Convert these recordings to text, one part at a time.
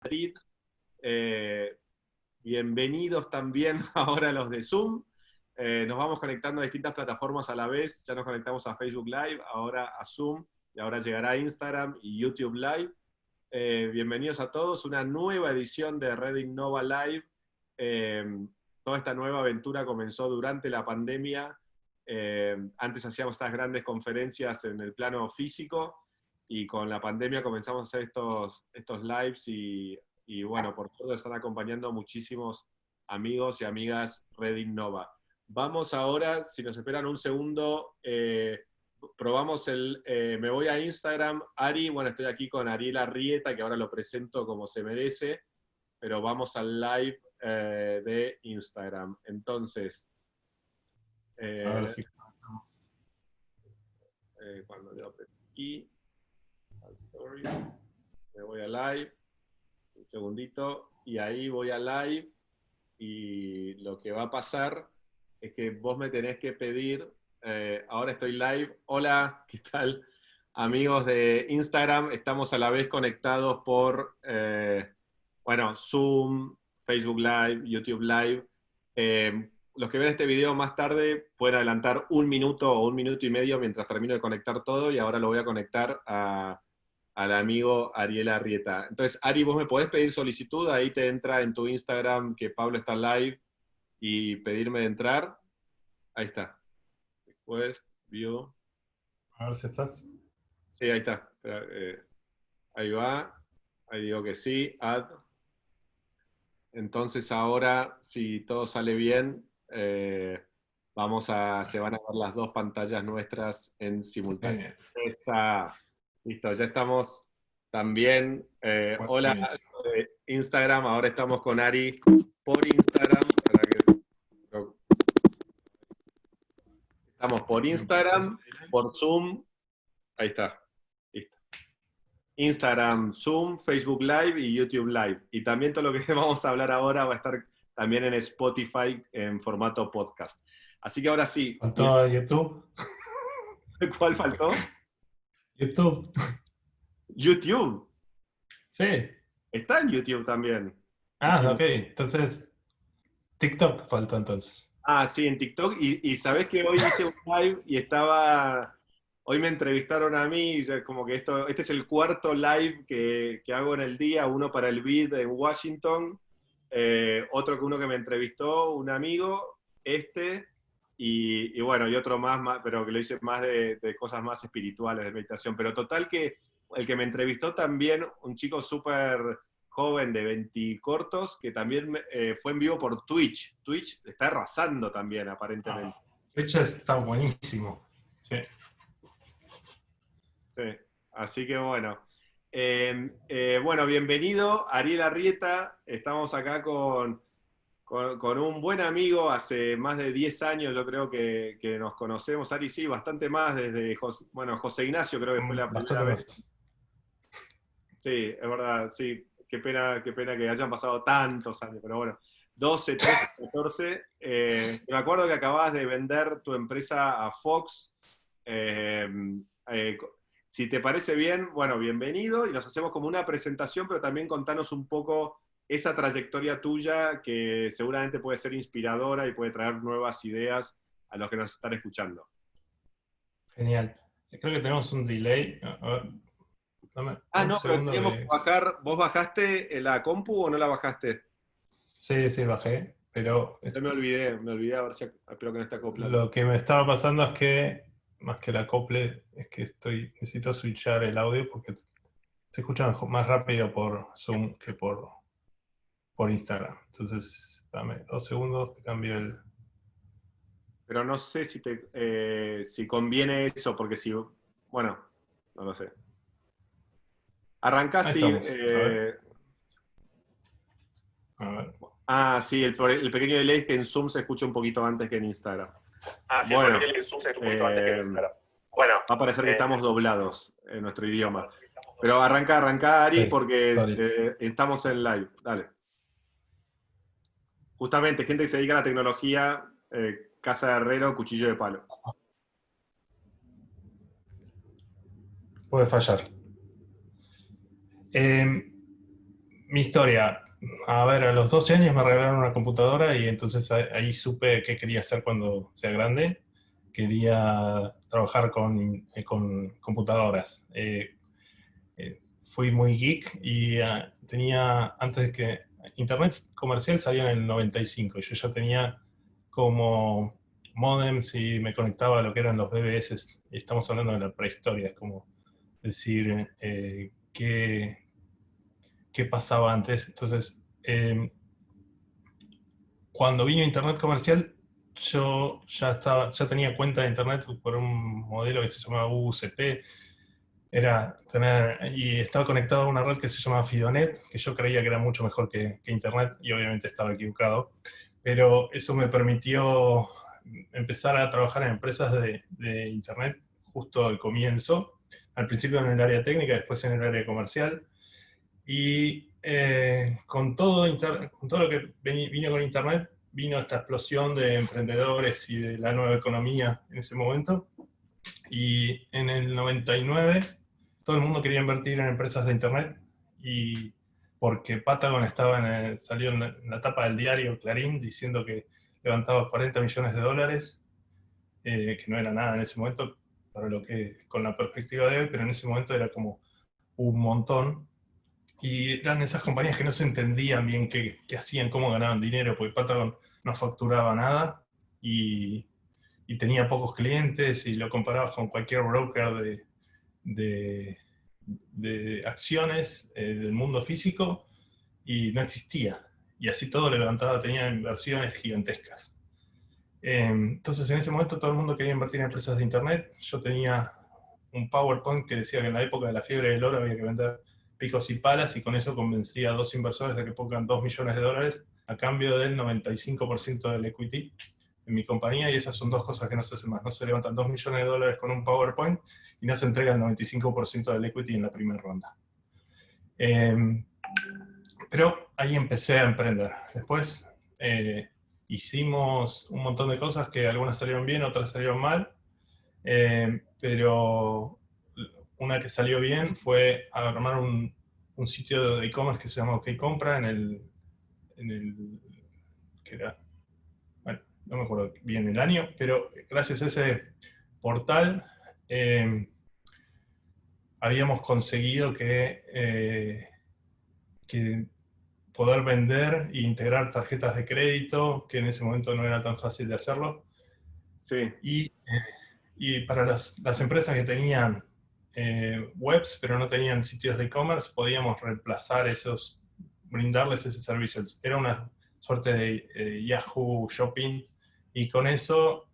Madrid. Eh, Bienvenidos también ahora los de Zoom. Nos vamos conectando a distintas plataformas a la vez. Ya nos conectamos a Facebook Live, ahora a Zoom, y ahora llegará a Instagram y YouTube Live. Bienvenidos a todos. Una nueva edición de Red Innova Live. Toda esta nueva aventura comenzó durante la pandemia. Antes hacíamos estas grandes conferencias en el plano físico, y con la pandemia comenzamos a hacer estos lives y bueno, por todo están acompañando muchísimos amigos y amigas Red Innova. Vamos ahora, si nos esperan un segundo, probamos me voy a Instagram. Ari, bueno, estoy aquí con Ariel Arrieta, que ahora lo presento como se merece, pero vamos al live de Instagram. Entonces, a ver si... cuando yo aprieto aquí, al story, me voy a live, un segundito, y ahí voy a live, y lo que va a pasar es que vos me tenés que pedir, ahora estoy live. Hola, ¿qué tal? Amigos de Instagram, estamos a la vez conectados por, bueno, Zoom, Facebook Live, YouTube Live. Los que ven este video más tarde pueden adelantar un minuto o un minuto y medio mientras termino de conectar todo, y ahora lo voy a conectar al amigo Ariel Arrieta. Entonces, Ari, vos me podés pedir solicitud, ahí te entra en tu Instagram que Pablo está live, y pedirme de entrar. Ahí está. Request, view. A ver si estás. Sí, ahí está. Espera, ahí va. Ahí digo que sí. Add. Entonces ahora, si todo sale bien, se van a ver las dos pantallas nuestras en simultáneo. Genial. Listo, ya estamos también. Hola, Buenísimo. Instagram. Ahora estamos con Ari por Instagram. Estamos por Instagram, por Zoom. Ahí está. Listo. Instagram, Zoom, Facebook Live y YouTube Live. Y también todo lo que vamos a hablar ahora va a estar también en Spotify en formato podcast. Así que ahora sí. ¿Faltó YouTube? ¿Cuál faltó? YouTube. YouTube. Sí. Está en YouTube también. Ah, ok. Entonces, TikTok faltó entonces. Ah, sí, en TikTok. Y sabés que hoy hice un live y hoy me entrevistaron a mí, y como que este es el cuarto live que hago en el día, uno para el BID en Washington, otro que uno que me entrevistó, un amigo, y bueno, y otro más, pero que lo hice más de cosas más espirituales, de meditación. Pero total que el que me entrevistó también, un chico súper joven de 20 cortos, que también fue en vivo por Twitch. Twitch está arrasando también, aparentemente. Twitch está buenísimo. Sí. Sí, así que bueno. Bueno, bienvenido, Ariel Arrieta. Estamos acá con un buen amigo, hace más de 10 años yo creo que nos conocemos. Ari, sí, bastante más, desde José Ignacio creo que fue la primera Bastante vez. más. Sí, es verdad, sí. Qué pena que hayan pasado tantos años, pero bueno. 12, 13, 14. Me acuerdo que acababas de vender tu empresa a Fox. Eh, eh, si te parece bien, bueno, bienvenido, y nos hacemos como una presentación, pero también contanos un poco esa trayectoria tuya, que seguramente puede ser inspiradora y puede traer nuevas ideas a los que nos están escuchando. Genial. Creo que tenemos un delay. A ver, dame Ah, un no, pero segundo teníamos que que... bajar. ¿Vos bajaste la compu o no la bajaste? Sí, bajé, pero Yo me olvidé, a ver si espero que no esté acoplando. lo que me estaba pasando es que, más que el acople, es que necesito switchar el audio porque se escucha más rápido por Zoom que por Instagram. Entonces, dame 2 segundos que cambio el... Pero no sé si conviene eso, porque si, bueno, no lo sé. Arrancá, Ahí sí. estamos. A ver. A ver. Sí, el pequeño delay que en Zoom se escucha un poquito antes que en Instagram. Sí, Bueno, porque el Zoom se un poquito antes que en Instagram. Bueno, va a parecer que estamos doblados en nuestro idioma. Pero arranca Ari, Sí, porque sorry. estamos en live. Dale. Justamente, gente que se dedica a la tecnología, casa de herrero, cuchillo de palo. Puede fallar. Mi historia. A ver, a los 12 años me regalaron una computadora y entonces ahí supe qué quería hacer cuando sea grande. Quería trabajar con computadoras. Fui muy geek y antes de que Internet comercial salió en el 95 y yo ya tenía como modems y me conectaba a lo que eran los BBS. Y estamos hablando de la prehistoria, es como decir qué pasaba antes. Entonces, cuando vino Internet comercial, yo ya tenía cuenta de Internet por un modelo que se llamaba UCP. Y estaba conectado a una red que se llamaba Fidonet, que yo creía que era mucho mejor que Internet, y obviamente estaba equivocado. Pero eso me permitió empezar a trabajar en empresas de Internet justo al comienzo, al principio en el área técnica, después en el área comercial. Y con todo lo que vino con Internet, vino esta explosión de emprendedores y de la nueva economía en ese momento. Y en el 99 todo el mundo quería invertir en empresas de Internet, y porque Patagon salió en la tapa del diario Clarín diciendo que levantaba 40 millones de dólares, que no era nada en ese momento para lo que con la perspectiva de hoy, pero en ese momento era como un montón. Y eran esas compañías que no se entendían bien qué hacían, cómo ganaban dinero, porque Patagon no facturaba nada y tenía pocos clientes, y lo comparabas con cualquier broker de, de acciones del mundo físico, y no existía. Y así todo levantaba, tenía inversiones gigantescas. Entonces en ese momento todo el mundo quería invertir en empresas de Internet. Yo tenía un PowerPoint que decía que en la época de la fiebre del oro había que vender picos y palas, y con eso convencía a dos inversores de que pongan 2 millones de dólares a cambio del 95% del equity en mi compañía. Y esas son dos cosas que no se hacen más. No se levantan 2 millones de dólares con un PowerPoint y no se entrega el 95% del equity en la primera ronda. Pero ahí empecé a emprender. Después hicimos un montón de cosas que algunas salieron bien, otras salieron mal. Pero una que salió bien fue armar un sitio de e-commerce que se llama OkCompra que era, bueno, no me acuerdo bien el año, pero gracias a ese portal habíamos conseguido que poder vender e integrar tarjetas de crédito, que en ese momento no era tan fácil de hacerlo. Sí. Y para las empresas que tenían webs, pero no tenían sitios de e-commerce, podíamos reemplazar brindarles ese servicio. Era una suerte de Yahoo Shopping, y con eso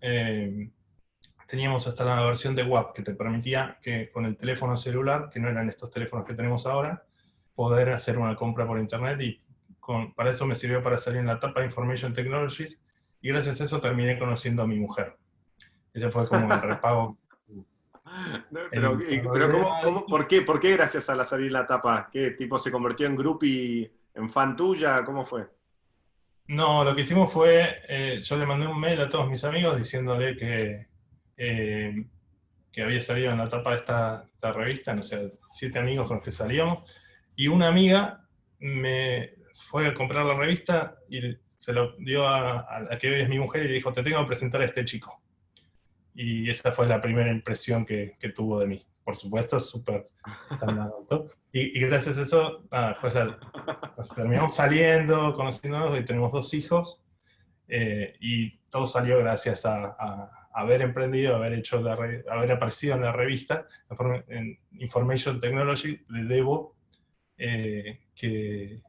teníamos hasta la versión de WAP, que te permitía que con el teléfono celular, que no eran estos teléfonos que tenemos ahora, poder hacer una compra por internet, y para eso me sirvió para salir en la etapa de Information Technology, y gracias a eso terminé conociendo a mi mujer. Ese fue como el repago. Pero ¿por qué gracias a la salir la tapa? ¿Qué tipo se convirtió en groupie, en fan tuya? ¿Cómo fue? No, lo que hicimos fue, yo le mandé un mail a todos mis amigos diciéndole que había salido en la tapa de esta revista, no sé, 7 amigos con los que salíamos, y una amiga me fue a comprar la revista y se lo dio a la que hoy es mi mujer, y le dijo: te tengo que presentar a este chico. Y esa fue la primera impresión que tuvo de mí. Por supuesto, súper estándar. Y gracias a eso, nada, pues terminamos saliendo, conociéndonos, y tenemos 2 hijos. Y todo salió gracias a haber emprendido, haber aparecido en la revista, en Information Technology, le debo que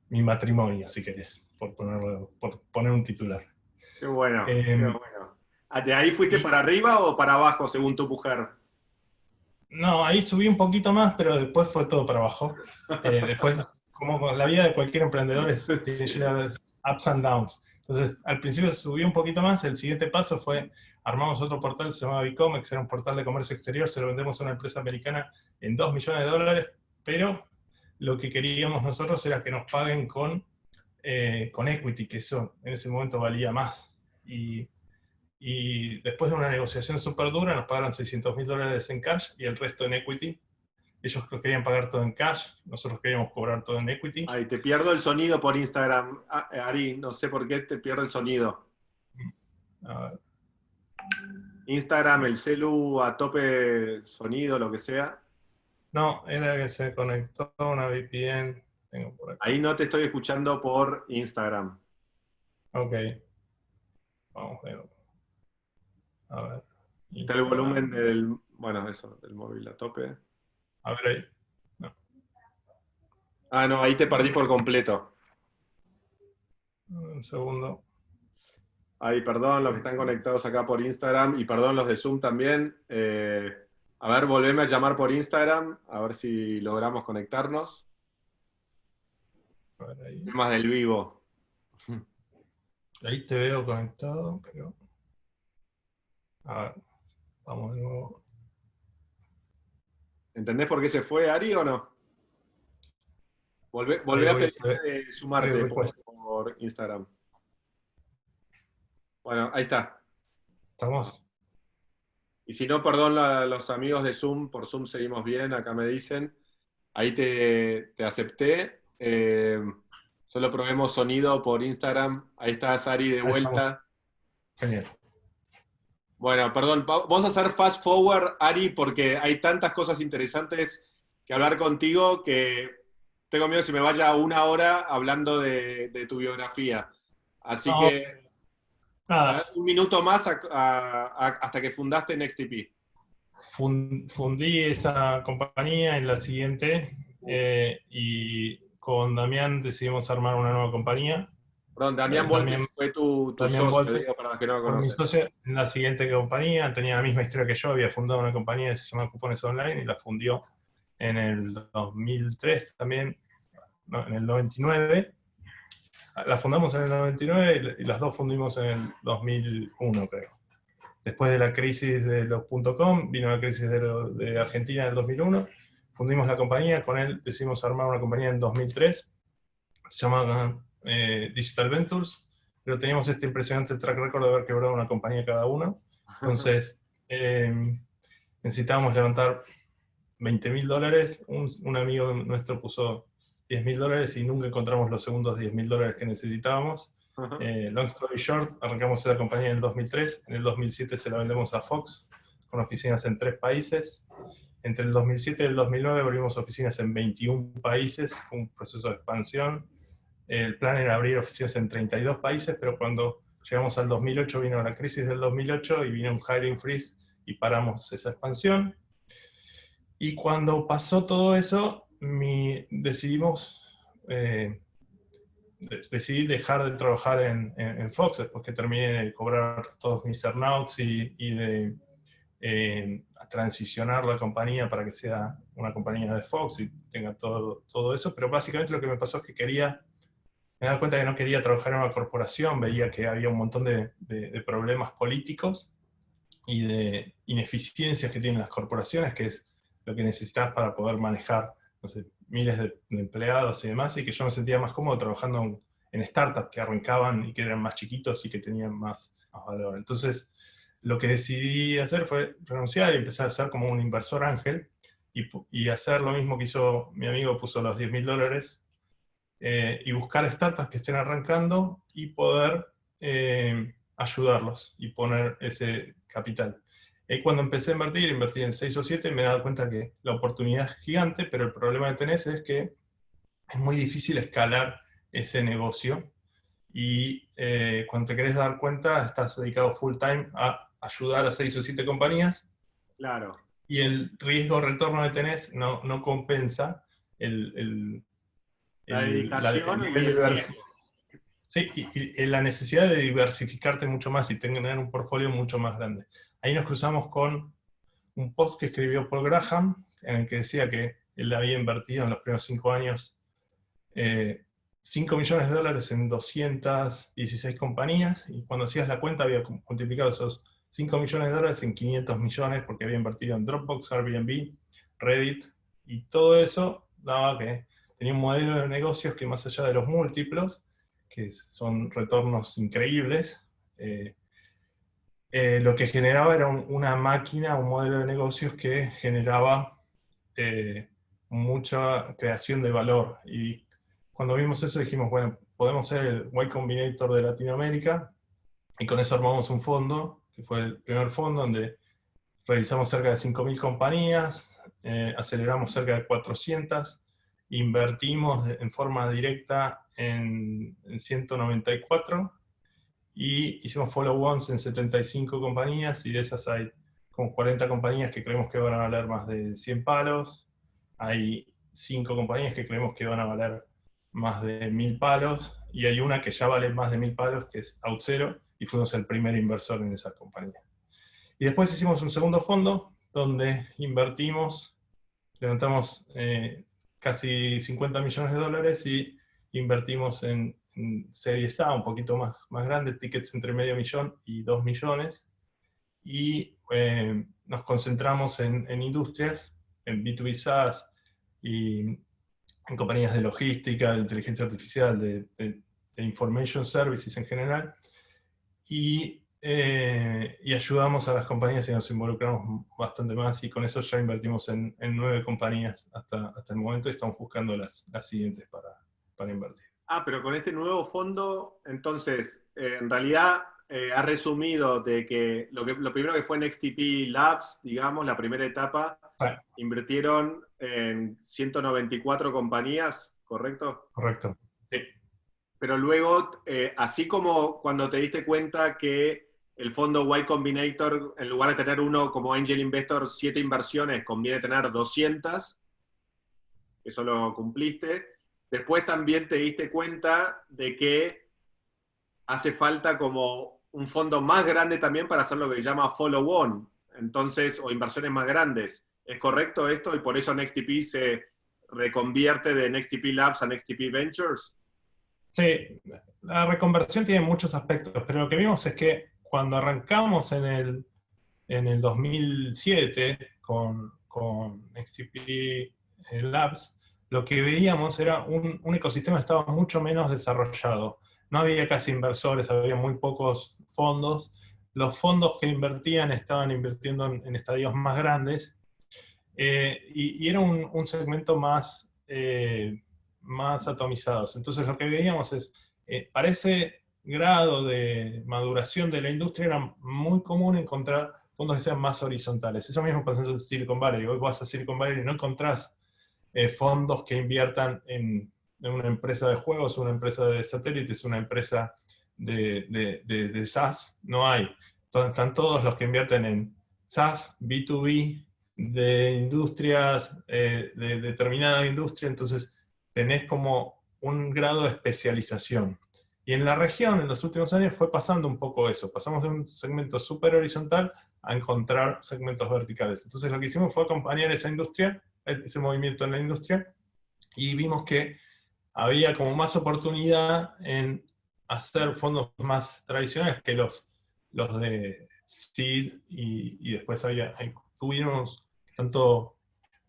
mi matrimonio, si querés, por poner un titular. Qué bueno, qué bueno. ¿De ahí fuiste para arriba o para abajo, según tu mujer? No, ahí subí un poquito más, pero después fue todo para abajo. Después, como la vida de cualquier emprendedor, tiene llena de ups and downs. Entonces, al principio subí un poquito más. El siguiente paso fue: armamos otro portal, se llamaba Bicomex, era un portal de comercio exterior, se lo vendemos a una empresa americana en 2 millones de dólares, pero lo que queríamos nosotros era que nos paguen con equity, que eso en ese momento valía más. Y después de una negociación súper dura, nos pagaron $600,000 en cash y el resto en equity. ellos lo querían pagar todo en cash, nosotros queríamos cobrar todo en equity. Ay, te pierdo el sonido por Instagram. Ari, no sé por qué te pierdo el sonido. A ver, Instagram, el celu a tope sonido, lo que sea. no, era que se conectó a una VPN. Tengo por acá. Ahí no te estoy escuchando por Instagram. Ok. Vamos de nuevo. A ver. Está el volumen del, bueno, eso, del móvil a tope. A ver ahí. No. Ah, no, ahí te perdí por completo. Un segundo. Ay, perdón los que están conectados acá por Instagram y perdón los de Zoom también. A ver, volveme a llamar por Instagram, a ver si logramos conectarnos. A ver ahí. Más del vivo. Ahí te veo conectado, pero... A ver. Vamos de nuevo. ¿Entendés por qué se fue, Ari, o no? Volvé Ahí a voy, pedirme de sumarte ahí por Instagram. Bueno, ahí está. ¿Estamos? Y si no, perdón a los amigos de Zoom, por Zoom seguimos bien, acá me dicen. Ahí te acepté. Solo probemos sonido por Instagram. Ahí está Ari de Ahí vuelta. Genial. Bueno, perdón, vamos a hacer fast forward, Ari, porque hay tantas cosas interesantes que hablar contigo que tengo miedo que se me vaya una hora hablando de tu biografía. Así No, que nada. un minuto más hasta que fundaste NextTP. Fundí esa compañía en la siguiente y con Damián decidimos armar una nueva compañía. Perdón, Damián Voltes fue tu Damián socio, Voltes digo, para los que no lo fue mi conocen. socio en la siguiente compañía, tenía la misma historia que yo, había fundado una compañía que se llama Cupones Online y la fundió en el 2003 también, no, en el 99. La fundamos en el 99 y las dos fundimos en el 2001, creo. Después de la crisis de los .com, vino la crisis de Argentina en el 2001, fundimos la compañía, con él decidimos armar una compañía en 2003, se llamaba Digital Ventures, pero teníamos este impresionante track record de haber quebrado una compañía cada uno, entonces necesitábamos levantar $20.000, un amigo nuestro puso $10.000 y nunca encontramos los segundos $10.000 que necesitábamos. Long story short, arrancamos esa compañía en el 2003, en el 2007 se la vendemos a Fox, con oficinas en 3 países. Entre el 2007 y el 2009 abrimos oficinas en 21 países, fue un proceso de expansión. El plan era abrir oficinas en 32 países, pero cuando llegamos al 2008 vino la crisis del 2008 y vino un hiring freeze y paramos esa expansión. Y cuando pasó todo eso, decidí dejar de trabajar en Fox después que terminé de cobrar todos mis earnouts y de transicionar la compañía para que sea una compañía de Fox y tenga todo eso. Pero básicamente lo que me pasó es que me daba cuenta que no quería trabajar en una corporación, veía que había un montón de problemas políticos y de ineficiencias que tienen las corporaciones, que es lo que necesitas para poder manejar, no sé, miles de empleados y demás, y que yo me sentía más cómodo trabajando en startups que arrancaban y que eran más chiquitos y que tenían más valor. Entonces, lo que decidí hacer fue renunciar y empezar a ser como un inversor ángel y hacer lo mismo que hizo mi amigo, puso los $10.000 y buscar startups que estén arrancando y poder ayudarlos y poner ese capital. Cuando empecé a invertir, invertí en 6 o 7, me he dado cuenta que la oportunidad es gigante, pero el problema que tenés es que es muy difícil escalar ese negocio y cuando te querés dar cuenta estás dedicado full time a ayudar a 6 o 7 compañías. Claro. Y el riesgo-retorno que tenés no compensa la dedicación y el riesgo. Sí, y la necesidad de diversificarte mucho más y tener un portfolio mucho más grande. Ahí nos cruzamos con un post que escribió Paul Graham, en el que decía que él había invertido en los primeros 5 años $5 millones en 216 compañías, y cuando hacías la cuenta había multiplicado esos $5 millones en 500 millones, porque había invertido en Dropbox, Airbnb, Reddit, y todo eso daba que tenía un modelo de negocios que, más allá de los múltiplos, que son retornos increíbles, lo que generaba era una máquina, un modelo de negocios que generaba mucha creación de valor. Y cuando vimos eso dijimos, bueno, podemos ser el Y Combinator de Latinoamérica, y con eso armamos un fondo, que fue el primer fondo donde revisamos cerca de 5.000 compañías, aceleramos cerca de 400, invertimos en forma directa en 194 y hicimos follow-ons en 75 compañías, y de esas hay como 40 compañías que creemos que van a valer más de 100 palos, hay 5 compañías que creemos que van a valer más de 1.000 palos, y hay una que ya vale más de 1.000 palos, que es OutZero, y fuimos el primer inversor en esa compañía. Y después hicimos un segundo fondo, donde invertimos, levantamos casi 50 millones de dólares y invertimos en Series A, un poquito más grande, tickets entre medio millón y 2 millones, y nos concentramos en industrias, en B2B SaaS y en compañías de logística, de inteligencia artificial, de information services en general, y ayudamos a las compañías y nos involucramos bastante más, y con eso ya invertimos en 9 compañías hasta el momento, y estamos buscando las siguientes para invertir. Pero con este nuevo fondo, entonces, en realidad ha resumido de que lo primero que fue en XTP Labs, digamos, la primera etapa, invirtieron en 194 compañías, ¿correcto? Correcto. Sí. Pero luego, así como cuando te diste cuenta que el fondo Y Combinator, en lugar de tener uno como Angel Investor, 7 inversiones, conviene tener 200, eso lo cumpliste. Después también te diste cuenta de que hace falta como un fondo más grande también para hacer lo que se llama follow-on, entonces, o inversiones más grandes. ¿Es correcto esto? Y por eso NextTP se reconvierte de NextTP Labs a NextTP Ventures. Sí, la reconversión tiene muchos aspectos, pero lo que vimos es que cuando arrancamos en el 2007 con XTP Labs, lo que veíamos era un ecosistema que estaba mucho menos desarrollado. No había casi inversores, había muy pocos fondos. Los fondos que invertían estaban invirtiendo en estadios más grandes, y era un segmento más atomizados. Entonces lo que veíamos es, para ese grado de maduración de la industria era muy común encontrar fondos que sean más horizontales. Eso mismo pasó en Silicon Valley. Hoy vas a Silicon Valley y no encontrás fondos que inviertan en una empresa de juegos, una empresa de satélites, una empresa de SaaS. No hay. Entonces, están todos los que invierten en SaaS, B2B, de industrias, de determinada industria, entonces tenés como un grado de especialización. Y en la región, en los últimos años, fue pasando un poco eso. Pasamos de un segmento súper horizontal a encontrar segmentos verticales. Entonces lo que hicimos fue acompañar esa industria, ese movimiento en la industria, y vimos que había como más oportunidad en hacer fondos más tradicionales que los de seed, y después tuvimos tanto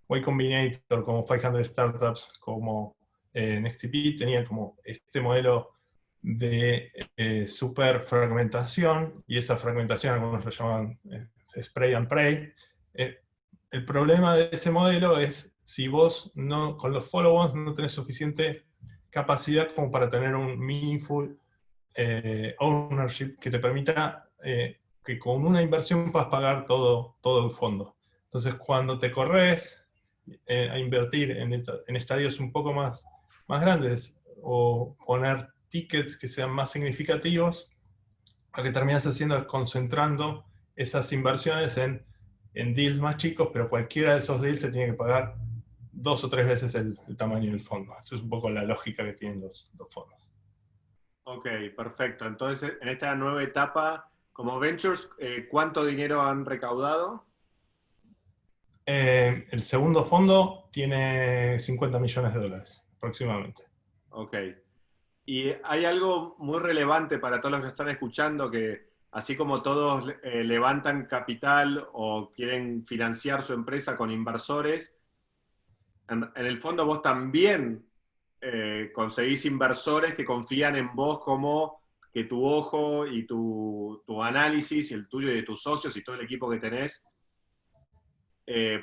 Y Combinator como 500 Startups como NextTP tenían como este modelo de super fragmentación, y esa fragmentación algunos lo llaman spray and pray. El problema de ese modelo es si vos con los follow-ons no tenés suficiente capacidad como para tener un meaningful ownership que te permita que con una inversión puedas pagar todo el fondo. Entonces, cuando te corres a invertir en estadios un poco más grandes, o poner tickets que sean más significativos, lo que terminas haciendo es concentrando esas inversiones en deals más chicos, pero cualquiera de esos deals te tiene que pagar 2 o 3 veces el tamaño del fondo. Esa es un poco la lógica que tienen los fondos. Ok, perfecto. Entonces, en esta nueva etapa, como Ventures, ¿cuánto dinero han recaudado? El segundo fondo tiene 50 millones de dólares, aproximadamente. Ok. Y hay algo muy relevante para todos los que están escuchando, que así como todos levantan capital o quieren financiar su empresa con inversores, en el fondo vos también conseguís inversores que confían en vos, como que tu ojo y tu análisis, y el tuyo y de tus socios y todo el equipo que tenés,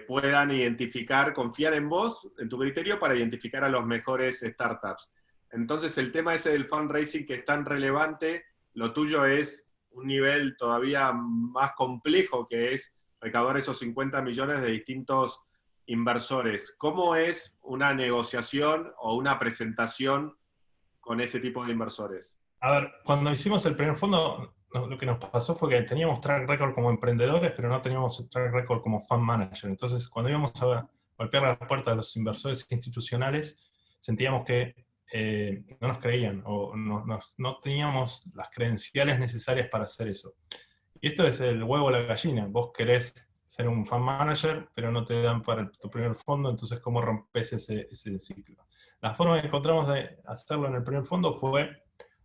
puedan identificar, confiar en vos, en tu criterio, para identificar a los mejores startups. Entonces, el tema ese del fundraising que es tan relevante, lo tuyo es un nivel todavía más complejo, que es recaudar esos 50 millones de distintos inversores. ¿Cómo es una negociación o una presentación con ese tipo de inversores? A ver, cuando hicimos el primer fondo, lo que nos pasó fue que teníamos track record como emprendedores, pero no teníamos track record como fund manager. Entonces, cuando íbamos a golpear la puerta de los inversores institucionales, sentíamos que no nos creían o no teníamos las credenciales necesarias para hacer eso. Y esto es el huevo o la gallina. Vos querés ser un fund manager, pero no te dan para tu primer fondo, entonces ¿cómo rompes ese ciclo? La forma que encontramos de hacerlo en el primer fondo fue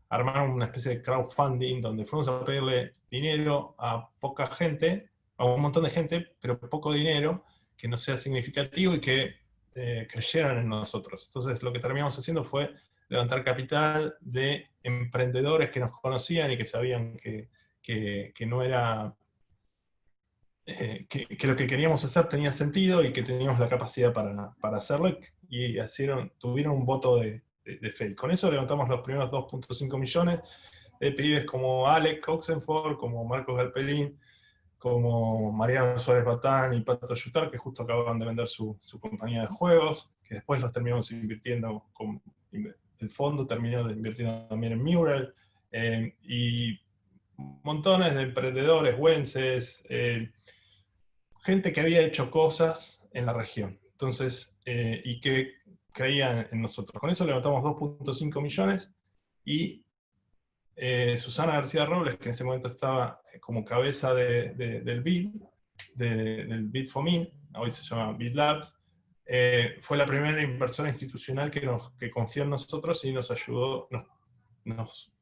armar una especie de crowdfunding donde fuimos a pedirle dinero a poca gente, a un montón de gente, pero poco dinero, que no sea significativo y que creyeran en nosotros. Entonces lo que terminamos haciendo fue levantar capital de emprendedores que nos conocían y que sabían que no era... que lo que queríamos hacer tenía sentido y que teníamos la capacidad para hacerlo, y tuvieron un voto de fe. Y con eso levantamos los primeros 2.5 millones de pibes como Alex Oxenford, como Marcos Galpelín, como Mariano Suárez Batán y Pato Yutar, que justo acaban de vender su compañía de juegos, que después los terminamos invirtiendo, el fondo terminó invirtiendo también en Mural, y montones de emprendedores, güenses, gente que había hecho cosas en la región. Entonces, y que creían en nosotros. Con eso levantamos 2.5 millones y Susana García Robles, que en ese momento estaba como cabeza del BID, del BID FOMIN, hoy se llama BID Labs, fue la primera inversora institucional que confió en nosotros y nos ayudó, nos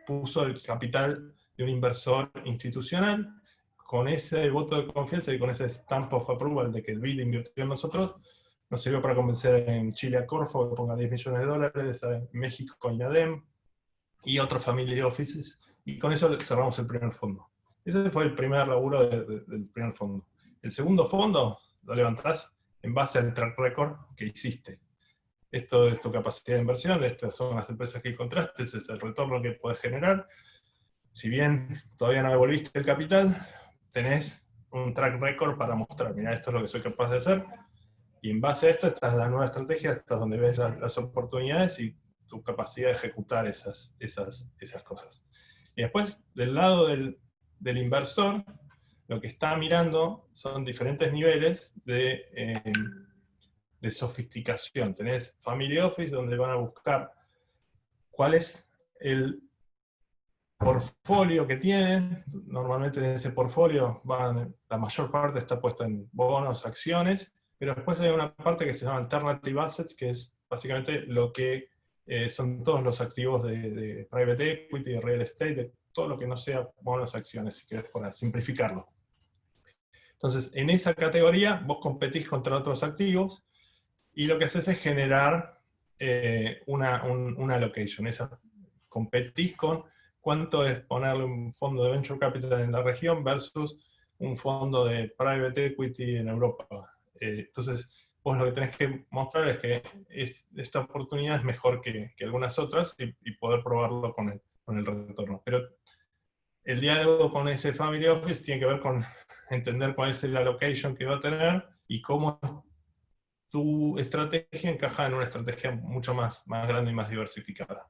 puso el capital de un inversor institucional. Con ese voto de confianza y con ese stamp of approval de que el BID invirtió en nosotros, nos sirvió para convencer en Chile a Corfo que ponga $10 millones, en México a INADEM y otros family offices, y con eso cerramos el primer fondo. Ese fue el primer laburo del primer fondo. El segundo fondo lo levantás en base al track record que hiciste. Esto es tu capacidad de inversión, estas son las empresas que encontraste, ese es el retorno que puedes generar. Si bien todavía no devolviste el capital, tenés un track record para mostrar, mira, esto es lo que soy capaz de hacer, y en base a esto, esta es la nueva estrategia, esta es donde ves las oportunidades y tu capacidad de ejecutar esas cosas. Y después, del lado del inversor, lo que está mirando son diferentes niveles de sofisticación. Tenés Family Office, donde van a buscar cuál es el portfolio que tienen. Normalmente en ese portfolio la mayor parte está puesta en bonos, acciones, pero después hay una parte que se llama Alternative Assets, que es básicamente lo que son todos los activos de private equity, de real estate, de todo lo que no sea bonos, acciones, si querés, para simplificarlo. Entonces, en esa categoría vos competís contra otros activos y lo que haces es generar una allocation. Competís con cuánto es ponerle un fondo de venture capital en la región versus un fondo de private equity en Europa. Entonces, vos lo que tenés que mostrar es que esta oportunidad es mejor que algunas otras y poder probarlo con el retorno. Pero el diálogo con ese family office tiene que ver con entender cuál es la allocation que va a tener y cómo tu estrategia encaja en una estrategia mucho más grande y más diversificada.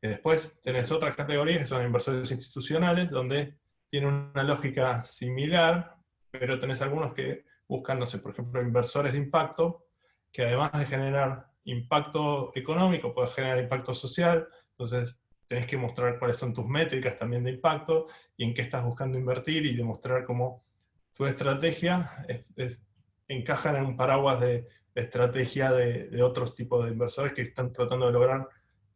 Y después tenés otras categorías que son inversores institucionales, donde tienen una lógica similar, pero tenés algunos que buscan, no sé, por ejemplo, inversores de impacto, que además de generar impacto económico, puedes generar impacto social. Entonces tenés que mostrar cuáles son tus métricas también de impacto y en qué estás buscando invertir y demostrar cómo tu estrategia encaja en un paraguas de estrategia de otros tipos de inversores que están tratando de lograr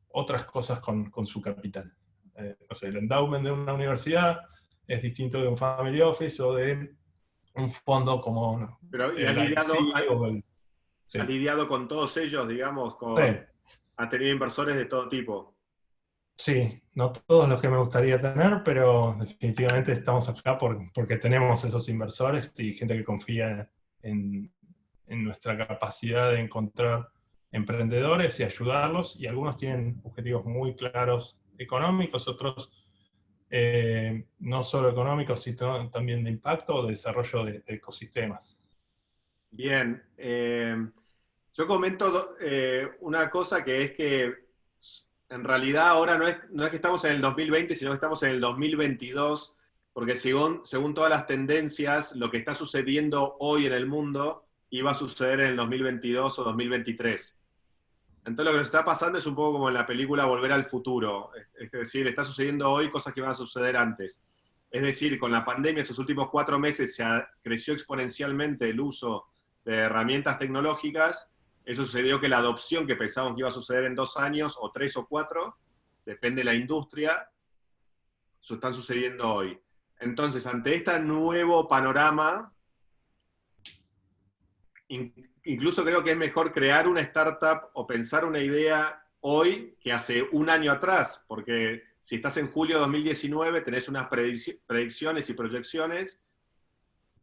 otras cosas con su capital. No sé, el endowment de una universidad es distinto de un family office o de un fondo como Pero, ¿y el IC has lidiado con todos ellos, digamos? Sí. ¿Has tenido inversores de todo tipo? Sí, no todos los que me gustaría tener, pero definitivamente estamos acá porque tenemos esos inversores y gente que confía en nuestra capacidad de encontrar emprendedores y ayudarlos, y algunos tienen objetivos muy claros económicos, otros no solo económicos, sino también de impacto o de desarrollo de ecosistemas. Bien, yo comento una cosa que es que en realidad ahora no es que estamos en el 2020, sino que estamos en el 2022, porque según todas las tendencias, lo que está sucediendo hoy en el mundo iba a suceder en el 2022 o 2023. Entonces lo que nos está pasando es un poco como en la película Volver al Futuro, es decir, está sucediendo hoy cosas que van a suceder antes. Es decir, con la pandemia, estos últimos 4 meses creció exponencialmente el uso de herramientas tecnológicas. Eso sucedió que la adopción que pensábamos que iba a suceder en 2 años, o 3 o 4, depende de la industria, están sucediendo hoy. Entonces, ante este nuevo panorama, incluso creo que es mejor crear una startup o pensar una idea hoy que hace un año atrás, porque si estás en julio de 2019 tenés unas predicciones y proyecciones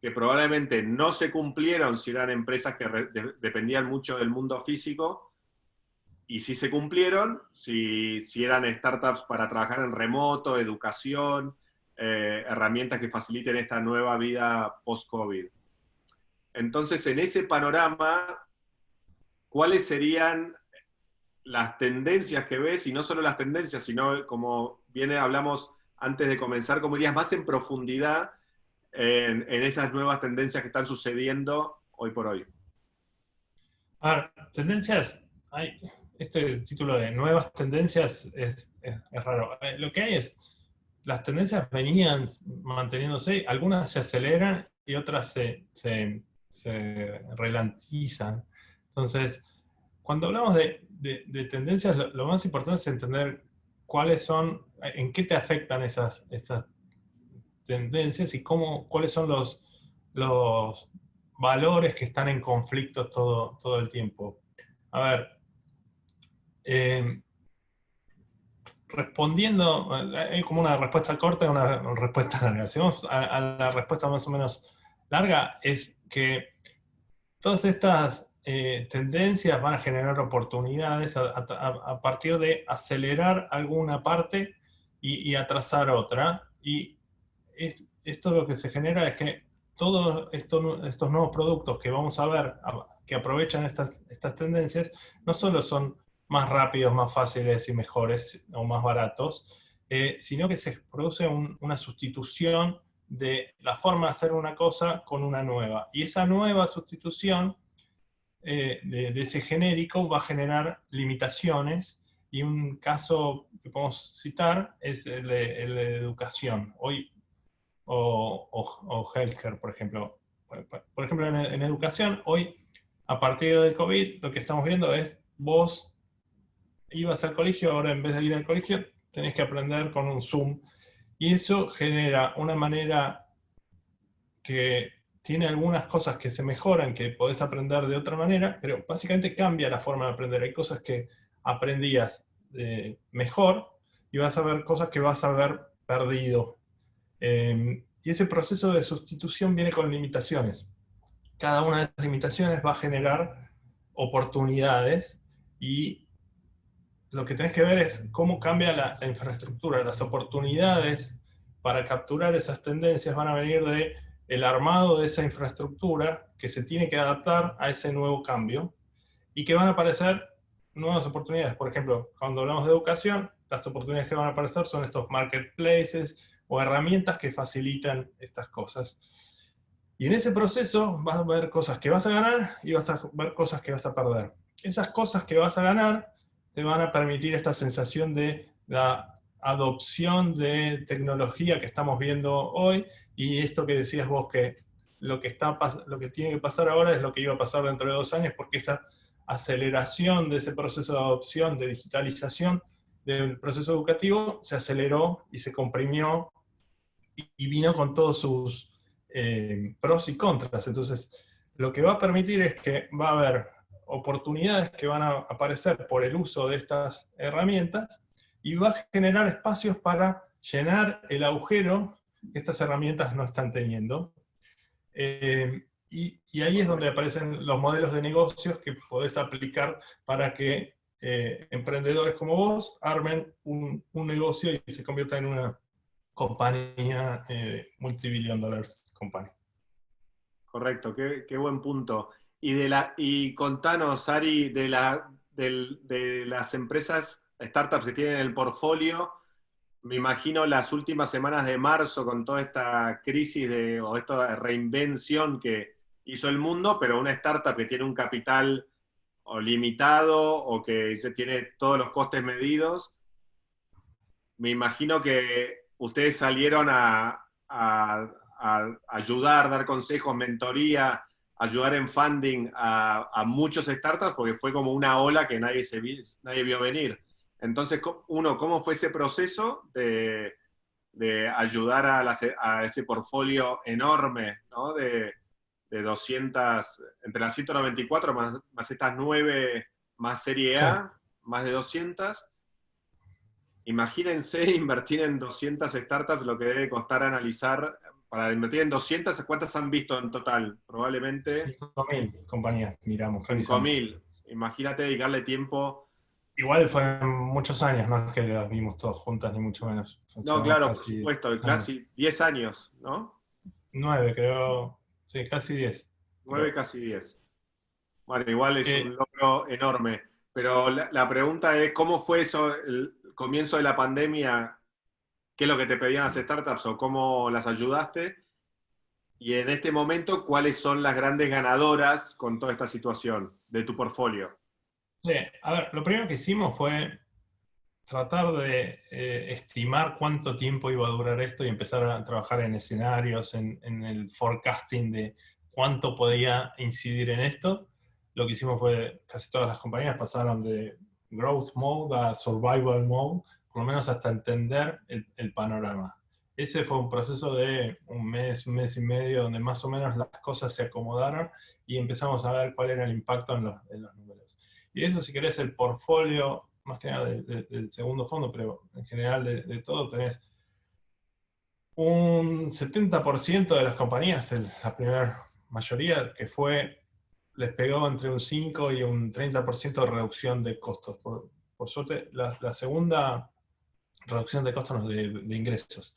que probablemente no se cumplieron si eran empresas que dependían mucho del mundo físico, y sí se cumplieron si eran startups para trabajar en remoto, educación, herramientas que faciliten esta nueva vida post-COVID. Entonces, en ese panorama, ¿cuáles serían las tendencias que ves? Y no solo las tendencias, sino como hablamos antes de comenzar, ¿cómo irías más en profundidad en esas nuevas tendencias que están sucediendo hoy por hoy? A ver, tendencias, este título de nuevas tendencias es raro. Lo que hay es, las tendencias venían manteniéndose, algunas se aceleran y otras se ralentizan. Entonces, cuando hablamos de tendencias, lo más importante es entender cuáles son, en qué te afectan esas tendencias y cuáles son los valores que están en conflicto todo el tiempo. A ver, respondiendo, hay como una respuesta corta y una respuesta larga. Si vamos a la respuesta más o menos larga, es que todas estas tendencias van a generar oportunidades a partir de acelerar alguna parte y atrasar otra. Y esto lo que se genera es que todos estos nuevos productos que vamos a ver, que aprovechan estas tendencias, no solo son más rápidos, más fáciles y mejores o más baratos, sino que se produce una sustitución de la forma de hacer una cosa con una nueva. Y esa nueva sustitución de ese genérico va a generar limitaciones, y un caso que podemos citar es el de educación. Hoy, o healthcare, por ejemplo. Por ejemplo, en educación, hoy, a partir del COVID, lo que estamos viendo es, vos ibas al colegio, ahora en vez de ir al colegio, tenés que aprender con un Zoom. Y eso genera una manera que tiene algunas cosas que se mejoran, que podés aprender de otra manera, pero básicamente cambia la forma de aprender. Hay cosas que aprendías mejor y vas a ver cosas que vas a haber perdido. Y ese proceso de sustitución viene con limitaciones. Cada una de esas limitaciones va a generar oportunidades, y lo que tenés que ver es cómo cambia la infraestructura. Las oportunidades para capturar esas tendencias van a venir del armado de esa infraestructura que se tiene que adaptar a ese nuevo cambio, y que van a aparecer nuevas oportunidades. Por ejemplo, cuando hablamos de educación, las oportunidades que van a aparecer son estos marketplaces o herramientas que facilitan estas cosas. Y en ese proceso vas a ver cosas que vas a ganar y vas a ver cosas que vas a perder. Esas cosas que vas a ganar te van a permitir esta sensación de la adopción de tecnología que estamos viendo hoy, y esto que decías vos, que lo que tiene que pasar ahora es lo que iba a pasar dentro de 2 años, porque esa aceleración de ese proceso de adopción, de digitalización del proceso educativo, se aceleró y se comprimió, y vino con todos sus pros y contras. Entonces, lo que va a permitir es que va a haber oportunidades que van a aparecer por el uso de estas herramientas, y va a generar espacios para llenar el agujero que estas herramientas no están teniendo. Y y ahí es donde aparecen los modelos de negocios que podés aplicar para que emprendedores como vos armen un negocio y se conviertan en una compañía multibillion dollars company. Correcto, qué buen punto. Y contanos, Ari, de las empresas, startups que tienen el portfolio, me imagino las últimas semanas de marzo con toda esta crisis o esta reinvención que hizo el mundo, pero una startup que tiene un capital o limitado o que ya tiene todos los costes medidos, me imagino que ustedes salieron a ayudar, dar consejos, mentoría, ayudar en funding a muchos startups, porque fue como una ola que nadie vio venir. Entonces, ¿cómo fue ese proceso de ayudar a ese portfolio enorme, ¿no? De 200, entre las 194 más estas 9, más Serie A, más de 200? Imagínense invertir en 200 startups, lo que debe costar analizar. Para invertir en 200, ¿cuántas han visto en total? Probablemente 5.000 compañías miramos. 5.000. Imagínate dedicarle tiempo. Igual fue muchos años, no es que las vimos todas juntas, ni mucho menos. No, claro, por supuesto, casi 10 años, ¿no? 9, creo. Sí, casi 10. 9, casi 10. Bueno, igual es un logro enorme. Pero la pregunta es, ¿cómo fue eso, el comienzo de la pandemia? ¿Qué es lo que te pedían las startups o cómo las ayudaste? Y en este momento, ¿cuáles son las grandes ganadoras con toda esta situación de tu portfolio? Sí, a ver, lo primero que hicimos fue tratar de estimar cuánto tiempo iba a durar esto y empezar a trabajar en escenarios, en el forecasting de cuánto podía incidir en esto. Lo que hicimos fue, casi todas las compañías pasaron de growth mode a survival mode, por lo menos hasta entender el panorama. Ese fue un proceso de un mes y medio, donde más o menos las cosas se acomodaron y empezamos a ver cuál era el impacto en los números. Y eso, si querés, el portfolio, más que nada del segundo fondo, pero en general de todo, tenés un 70% de las compañías, la primera mayoría, que les pegó entre un 5 y un 30% de reducción de costos. Por suerte, la segunda reducción de costos no, de ingresos.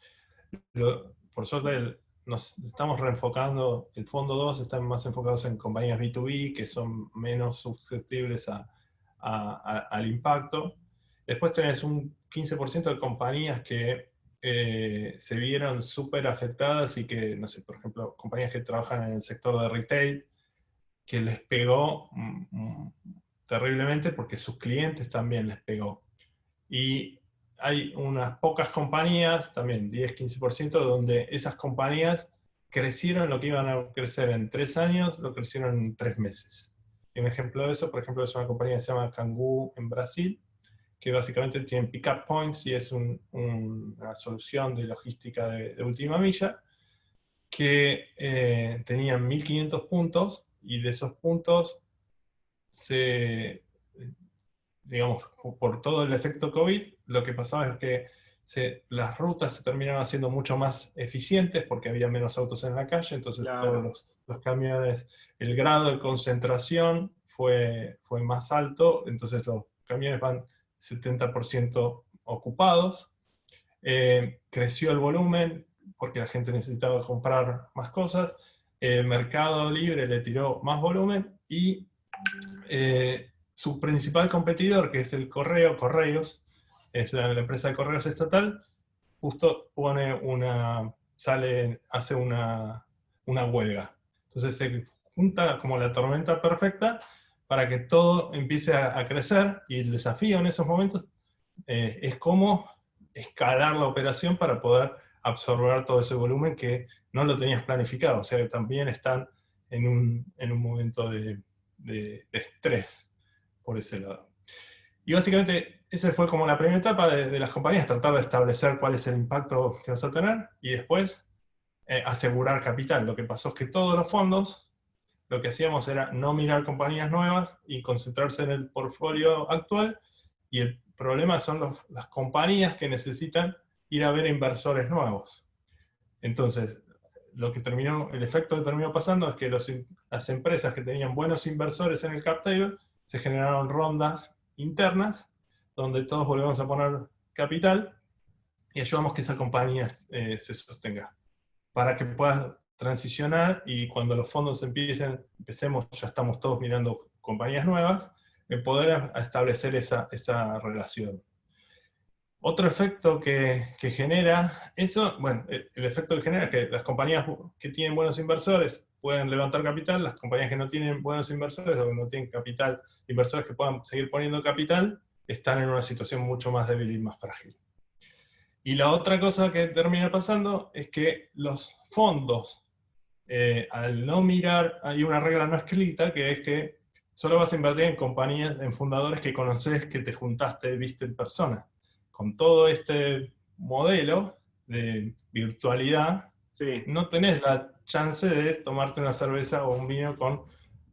Por suerte, nos estamos reenfocando, el fondo 2 están más enfocados en compañías B2B, que son menos susceptibles al impacto. Después tenés un 15% de compañías que se vieron súper afectadas y que, no sé, por ejemplo, compañías que trabajan en el sector de retail, que les pegó terriblemente porque sus clientes también les pegó. Y hay unas pocas compañías, también 10-15%, donde esas compañías crecieron lo que iban a crecer en 3 años, lo crecieron en 3 meses. Y un ejemplo de eso, por ejemplo, es una compañía que se llama Cangu en Brasil, que básicamente tiene pick-up points y es una solución de logística de última milla, que tenían 1.500 puntos, y de esos puntos digamos, por todo el efecto COVID, lo que pasaba es que las rutas se terminaron haciendo mucho más eficientes porque había menos autos en la calle, entonces Claro. todos los camiones, el grado de concentración fue más alto, entonces los camiones van 70% ocupados. Creció el volumen porque la gente necesitaba comprar más cosas, Mercado Libre le tiró más volumen y su principal competidor, que es el Correos, es la empresa de correos estatal, justo hace una huelga. Entonces se junta como la tormenta perfecta para que todo empiece a crecer, y el desafío en esos momentos es cómo escalar la operación para poder absorber todo ese volumen que no lo tenías planificado. O sea, que también están en un momento de estrés por ese lado. Y básicamente esa fue como la primera etapa de las compañías, tratar de establecer cuál es el impacto que vas a tener y después asegurar capital. Lo que pasó es que todos los fondos, lo que hacíamos era no mirar compañías nuevas y concentrarse en el portfolio actual, y el problema son las compañías que necesitan ir a ver inversores nuevos. Entonces, el efecto que terminó pasando es que las empresas que tenían buenos inversores en el cap table, se generaron rondas internas, donde todos volvemos a poner capital, y ayudamos que esa compañía se sostenga, para que puedas transicionar, y cuando los fondos empecemos, ya estamos todos mirando compañías nuevas, poder establecer esa relación. Otro efecto que genera eso, bueno, el efecto que genera es que las compañías que tienen buenos inversores pueden levantar capital, las compañías que no tienen buenos inversores o que no tienen capital, inversores que puedan seguir poniendo capital, están en una situación mucho más débil y más frágil. Y la otra cosa que termina pasando es que los fondos, al no mirar, hay una regla no escrita que es que solo vas a invertir en compañías, en fundadores que conoces, que te juntaste, viste en persona. Con todo este modelo de virtualidad, Sí. no tenés la chance de tomarte una cerveza o un vino con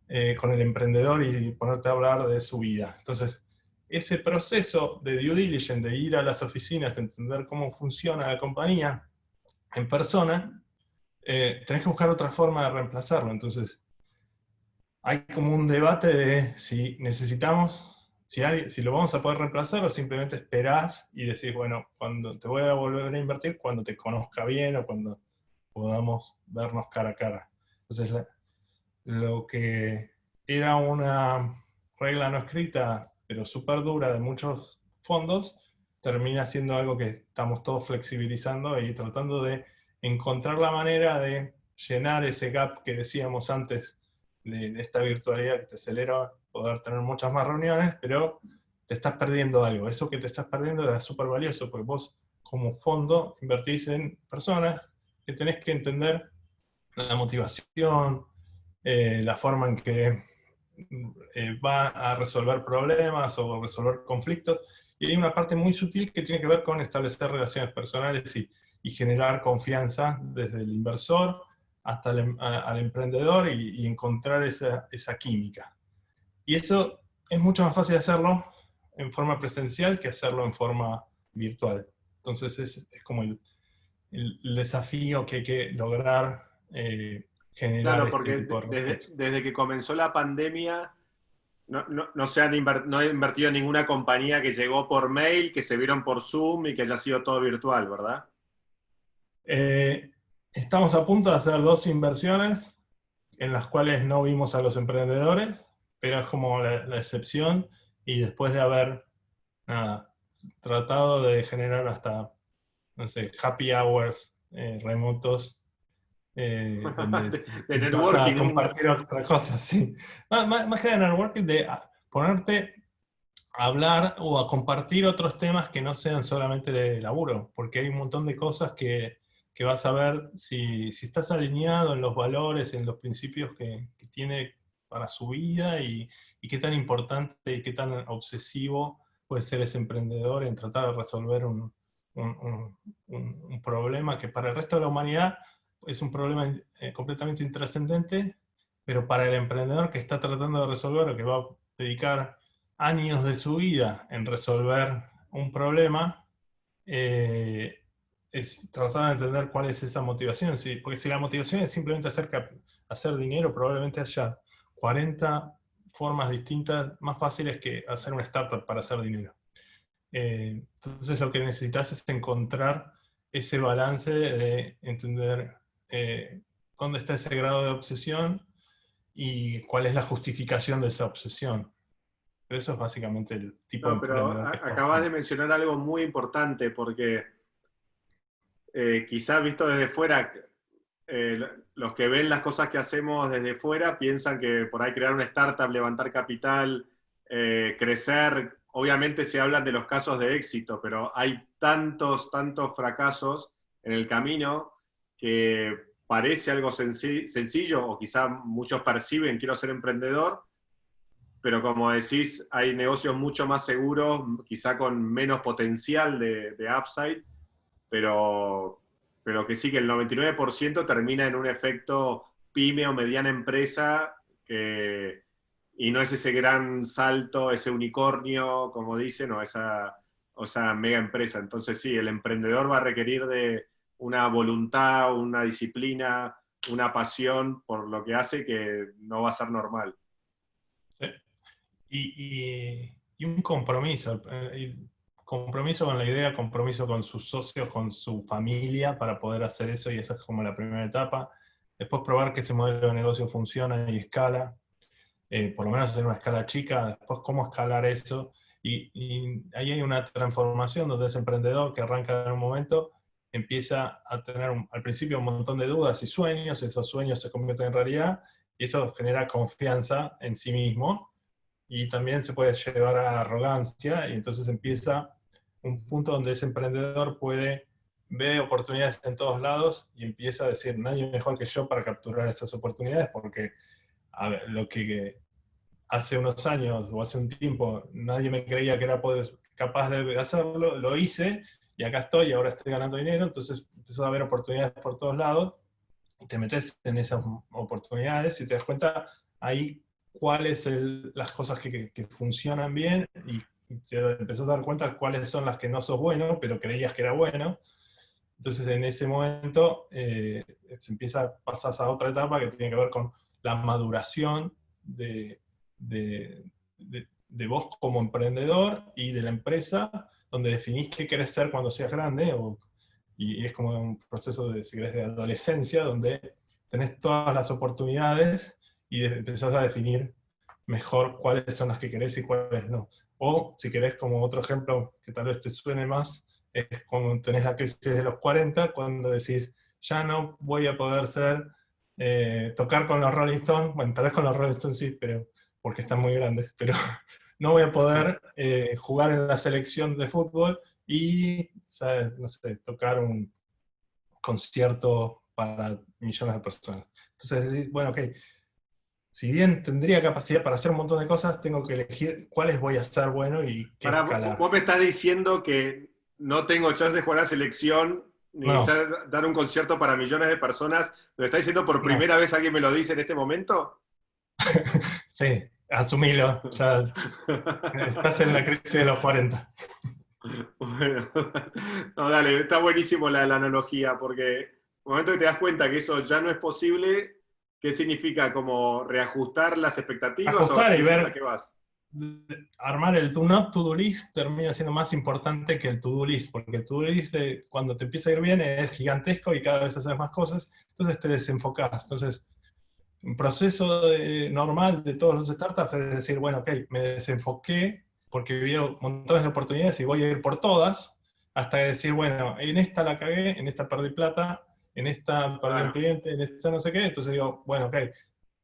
el emprendedor y ponerte a hablar de su vida. Entonces, ese proceso de due diligence, de ir a las oficinas, de entender cómo funciona la compañía en persona, tenés que buscar otra forma de reemplazarlo. Entonces, hay como un debate de si necesitamos, si lo vamos a poder reemplazar, o simplemente esperás y decís, bueno, cuando te voy a volver a invertir, cuando te conozca bien o cuando podamos vernos cara a cara. Entonces, lo que era una regla no escrita, pero súper dura de muchos fondos, termina siendo algo que estamos todos flexibilizando y tratando de encontrar la manera de llenar ese gap que decíamos antes de esta virtualidad que te acelera poder tener muchas más reuniones, pero te estás perdiendo algo. Eso que te estás perdiendo es súper valioso, porque vos como fondo invertís en personas que tenés que entender la motivación, la forma en que va a resolver problemas o resolver conflictos, y hay una parte muy sutil que tiene que ver con establecer relaciones personales y generar confianza desde el inversor hasta al emprendedor, y encontrar esa química. Y eso es mucho más fácil hacerlo en forma presencial que hacerlo en forma virtual. Entonces es como el desafío que hay que lograr generar Claro, este porque tipo de respuesta. desde que comenzó la pandemia no se han no he invertido en ninguna compañía que llegó por mail, que se vieron por Zoom y que haya sido todo virtual, ¿verdad? Estamos a punto de hacer 2 inversiones en las cuales no vimos a los emprendedores, pero es como la excepción, y después de haber tratado de generar hasta, no sé, happy hours remotos, donde De te vas a networking. compartir otra cosa, sí. Más que de networking, de ponerte a hablar o a compartir otros temas que no sean solamente de laburo, porque hay un montón de cosas que vas a ver si estás alineado en los valores, en los principios que tiene para su vida, y qué tan importante y qué tan obsesivo puede ser ese emprendedor en tratar de resolver un problema que para el resto de la humanidad es un problema completamente intrascendente, pero para el emprendedor que está tratando de resolver o que va a dedicar años de su vida en resolver un problema, es tratar de entender cuál es esa motivación. ¿Sí? Porque si la motivación es simplemente hacer dinero, probablemente haya 40 formas distintas, más fáciles que hacer una startup para hacer dinero. Entonces lo que necesitas es encontrar ese balance de entender dónde está ese grado de obsesión y cuál es la justificación de esa obsesión. Pero eso es básicamente el tipo de No, pero emprendedor que estamos acabas de buscando. mencionar algo muy importante, porque quizás visto desde fuera, eh, los que ven las cosas que hacemos desde fuera piensan que por ahí crear una startup, levantar capital, crecer, obviamente se hablan de los casos de éxito, pero hay tantos fracasos en el camino que parece algo sencillo, o quizá muchos perciben, quiero ser emprendedor, pero como decís, hay negocios mucho más seguros, quizá con menos potencial de upside, pero, pero que sí, que el 99% termina en un efecto pyme o mediana empresa, y no es ese gran salto, ese unicornio, como dicen, o esa mega empresa. Entonces sí, el emprendedor va a requerir de una voluntad, una disciplina, una pasión por lo que hace que no va a ser normal. Sí. Y un compromiso, compromiso con la idea, compromiso con sus socios, con su familia para poder hacer eso, y esa es como la primera etapa. Después probar que ese modelo de negocio funciona y escala, por lo menos en una escala chica. Después cómo escalar eso, y ahí hay una transformación donde ese emprendedor que arranca en un momento empieza a tener al principio un montón de dudas y sueños, esos sueños se convierten en realidad, y eso genera confianza en sí mismo, y también se puede llevar a arrogancia, y entonces empieza un punto donde ese emprendedor puede ver oportunidades en todos lados y empieza a decir, nadie mejor que yo para capturar esas oportunidades, porque a ver, lo que hace unos años o hace un tiempo nadie me creía que era capaz de hacerlo, lo hice, y acá estoy, y ahora estoy ganando dinero. Entonces empiezas a ver oportunidades por todos lados, y te metes en esas oportunidades y te das cuenta ahí cuáles son las cosas que funcionan bien, y te empezás a dar cuenta cuáles son las que no sos bueno, pero creías que era bueno. Entonces en ese momento se empieza, pasas a otra etapa que tiene que ver con la maduración de vos como emprendedor y de la empresa, donde definís qué querés ser cuando seas grande, y es como un proceso de, si querés, de adolescencia, donde tenés todas las oportunidades y empezás a definir mejor cuáles son las que querés y cuáles no. O, si querés, como otro ejemplo que tal vez te suene más, es cuando tenés la crisis de los 40, cuando decís, ya no voy a poder tocar con los Rolling Stones, bueno, tal vez con los Rolling Stones sí, pero porque están muy grandes, pero no voy a poder jugar en la selección de fútbol y, ¿sabes? No sé, tocar un concierto para millones de personas. Entonces decís, bueno, ok, si bien tendría capacidad para hacer un montón de cosas, tengo que elegir cuáles voy a hacer bueno y qué escalar. Vos me estás diciendo que no tengo chance de jugar a la selección ni No, dar un concierto para millones de personas. ¿Me está diciendo por no. primera vez alguien me lo dice en este momento? Sí, asumilo, ya estás en la crisis de los 40. Bueno, no, dale, está buenísimo la analogía, porque el momento que te das cuenta que eso ya no es posible, ¿qué significa? ¿Como reajustar las expectativas o Ajustar y a ver, qué vas? armar el not to-do list termina siendo más importante que el to-do list, porque el to-do list, cuando te empieza a ir bien, es gigantesco y cada vez haces más cosas, entonces te desenfocás. Entonces, un proceso normal de todos los startups es decir, bueno, ok, me desenfoqué porque veo montones de oportunidades y voy a ir por todas, hasta decir, bueno, en esta la cagué, en esta perdí plata, en esta perdí un cliente, en esta no sé qué. Entonces digo, bueno, ok,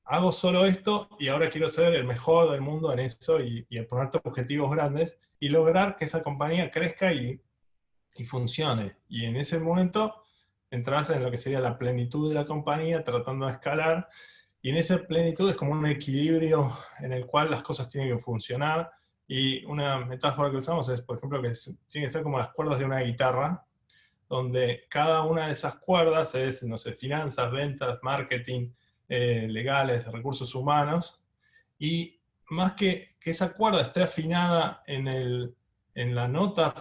hago solo esto y ahora quiero ser el mejor del mundo en eso, y ponerte objetivos grandes y lograr que esa compañía crezca y funcione. Y en ese momento entras en lo que sería la plenitud de la compañía, tratando de escalar, y en esa plenitud es como un equilibrio en el cual las cosas tienen que funcionar. Y una metáfora que usamos es, por ejemplo, que tiene que ser como las cuerdas de una guitarra, donde cada una de esas cuerdas es, no sé, finanzas, ventas, marketing, legales, recursos humanos, y más que esa cuerda esté afinada en la nota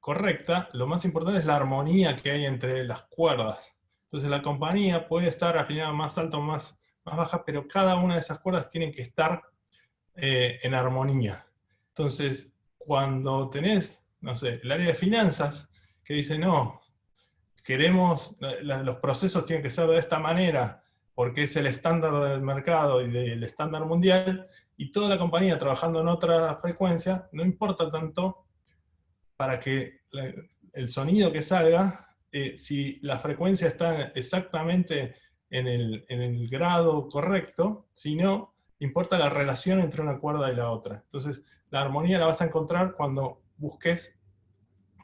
correcta, lo más importante es la armonía que hay entre las cuerdas. Entonces la compañía puede estar afinada más alto o más baja, pero cada una de esas cuerdas tienen que estar en armonía. Entonces, cuando tenés, no sé, el área de finanzas, que dice, no, queremos, los procesos tienen que ser de esta manera, porque es el estándar del mercado y del estándar mundial, y toda la compañía trabajando en otra frecuencia, no importa tanto para que el sonido que salga, si la frecuencia está exactamente en el grado correcto, si no, importa la relación entre una cuerda y la otra. Entonces, la armonía la vas a encontrar cuando busques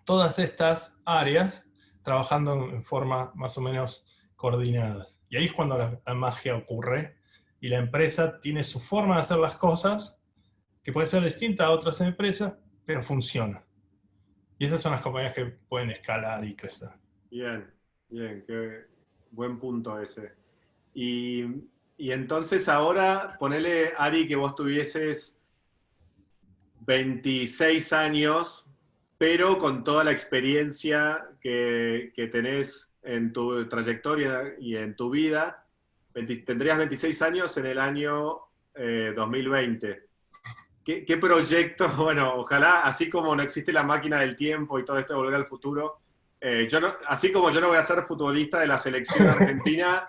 todas estas áreas trabajando en forma más o menos coordinada. Y ahí es cuando la magia ocurre, y la empresa tiene su forma de hacer las cosas, que puede ser distinta a otras empresas, pero funciona. Y esas son las compañías que pueden escalar y crecer. Bien, bien, qué buen punto ese. Y, y entonces ahora, ponele, Ari, que vos tuvieses 26 años pero con toda la experiencia que tenés en tu trayectoria y en tu vida, tendrías 26 años en el año 2020. ¿Qué proyecto? Bueno, ojalá, así como no existe la máquina del tiempo y todo esto de volver al futuro, así como yo no voy a ser futbolista de la selección argentina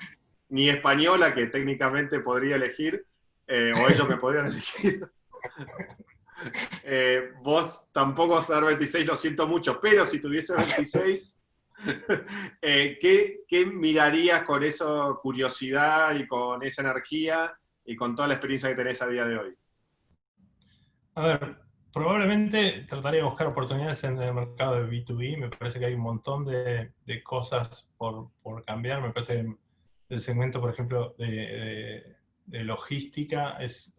ni española, que técnicamente podría elegir, o ellos me podrían elegir. Vos tampoco vas a dar 26, lo siento mucho, pero si tuviese 26, ¿qué mirarías con esa curiosidad y con esa energía y con toda la experiencia que tenés a día de hoy? A ver, probablemente trataría de buscar oportunidades en el mercado de B2B. Me parece que hay un montón de cosas por cambiar. Me parece que el segmento, por ejemplo, de logística es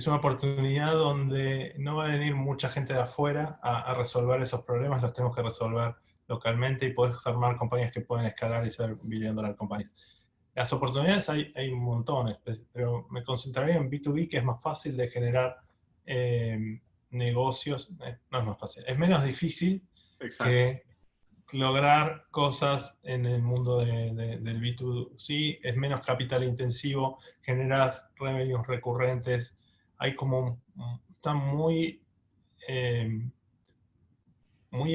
una oportunidad donde no va a venir mucha gente de afuera a resolver esos problemas, los tenemos que resolver localmente y podés armar compañías que pueden escalar y ser billion-dollar companies. Las oportunidades hay un montón, pero me concentraría en B2B, que es más fácil de generar negocios. No es más fácil, es menos difícil. Exacto. Que lograr cosas en el mundo del B2C, es menos capital intensivo, generas revenues recurrentes, hay como, está muy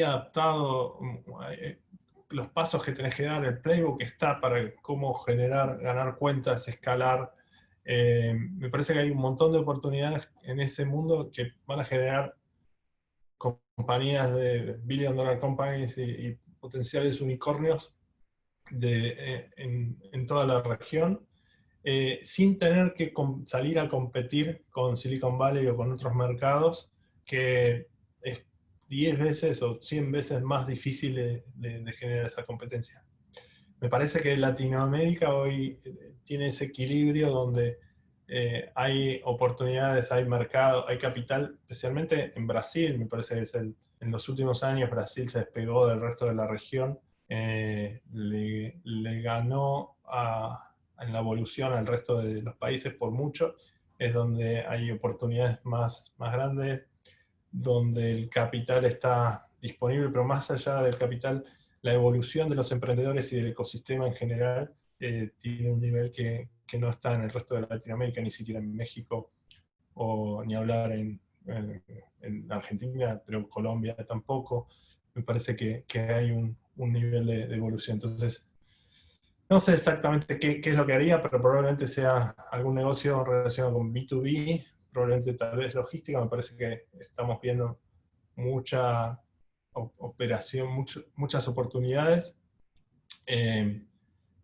adaptado, los pasos que tenés que dar, el playbook está para cómo generar, ganar cuentas, escalar. Me parece que hay un montón de oportunidades en ese mundo que van a generar compañías de billion-dollar companies y potenciales unicornios en toda la región, sin tener que salir a competir con Silicon Valley o con otros mercados, que es 10 veces o 100 veces más difícil de generar esa competencia. Me parece que Latinoamérica hoy tiene ese equilibrio donde hay oportunidades, hay mercado, hay capital, especialmente en Brasil. Me parece que en los últimos años Brasil se despegó del resto de la región, le ganó en la evolución al resto de los países por mucho. Es donde hay oportunidades más grandes, donde el capital está disponible, pero más allá del capital, la evolución de los emprendedores y del ecosistema en general tiene un nivel que no está en el resto de Latinoamérica, ni siquiera en México, o ni hablar en Argentina, pero en Colombia tampoco. Me parece que hay un nivel de evolución. Entonces, no sé exactamente qué es lo que haría, pero probablemente sea algún negocio relacionado con B2B, probablemente tal vez logística. Me parece que estamos viendo mucha operación, muchas oportunidades,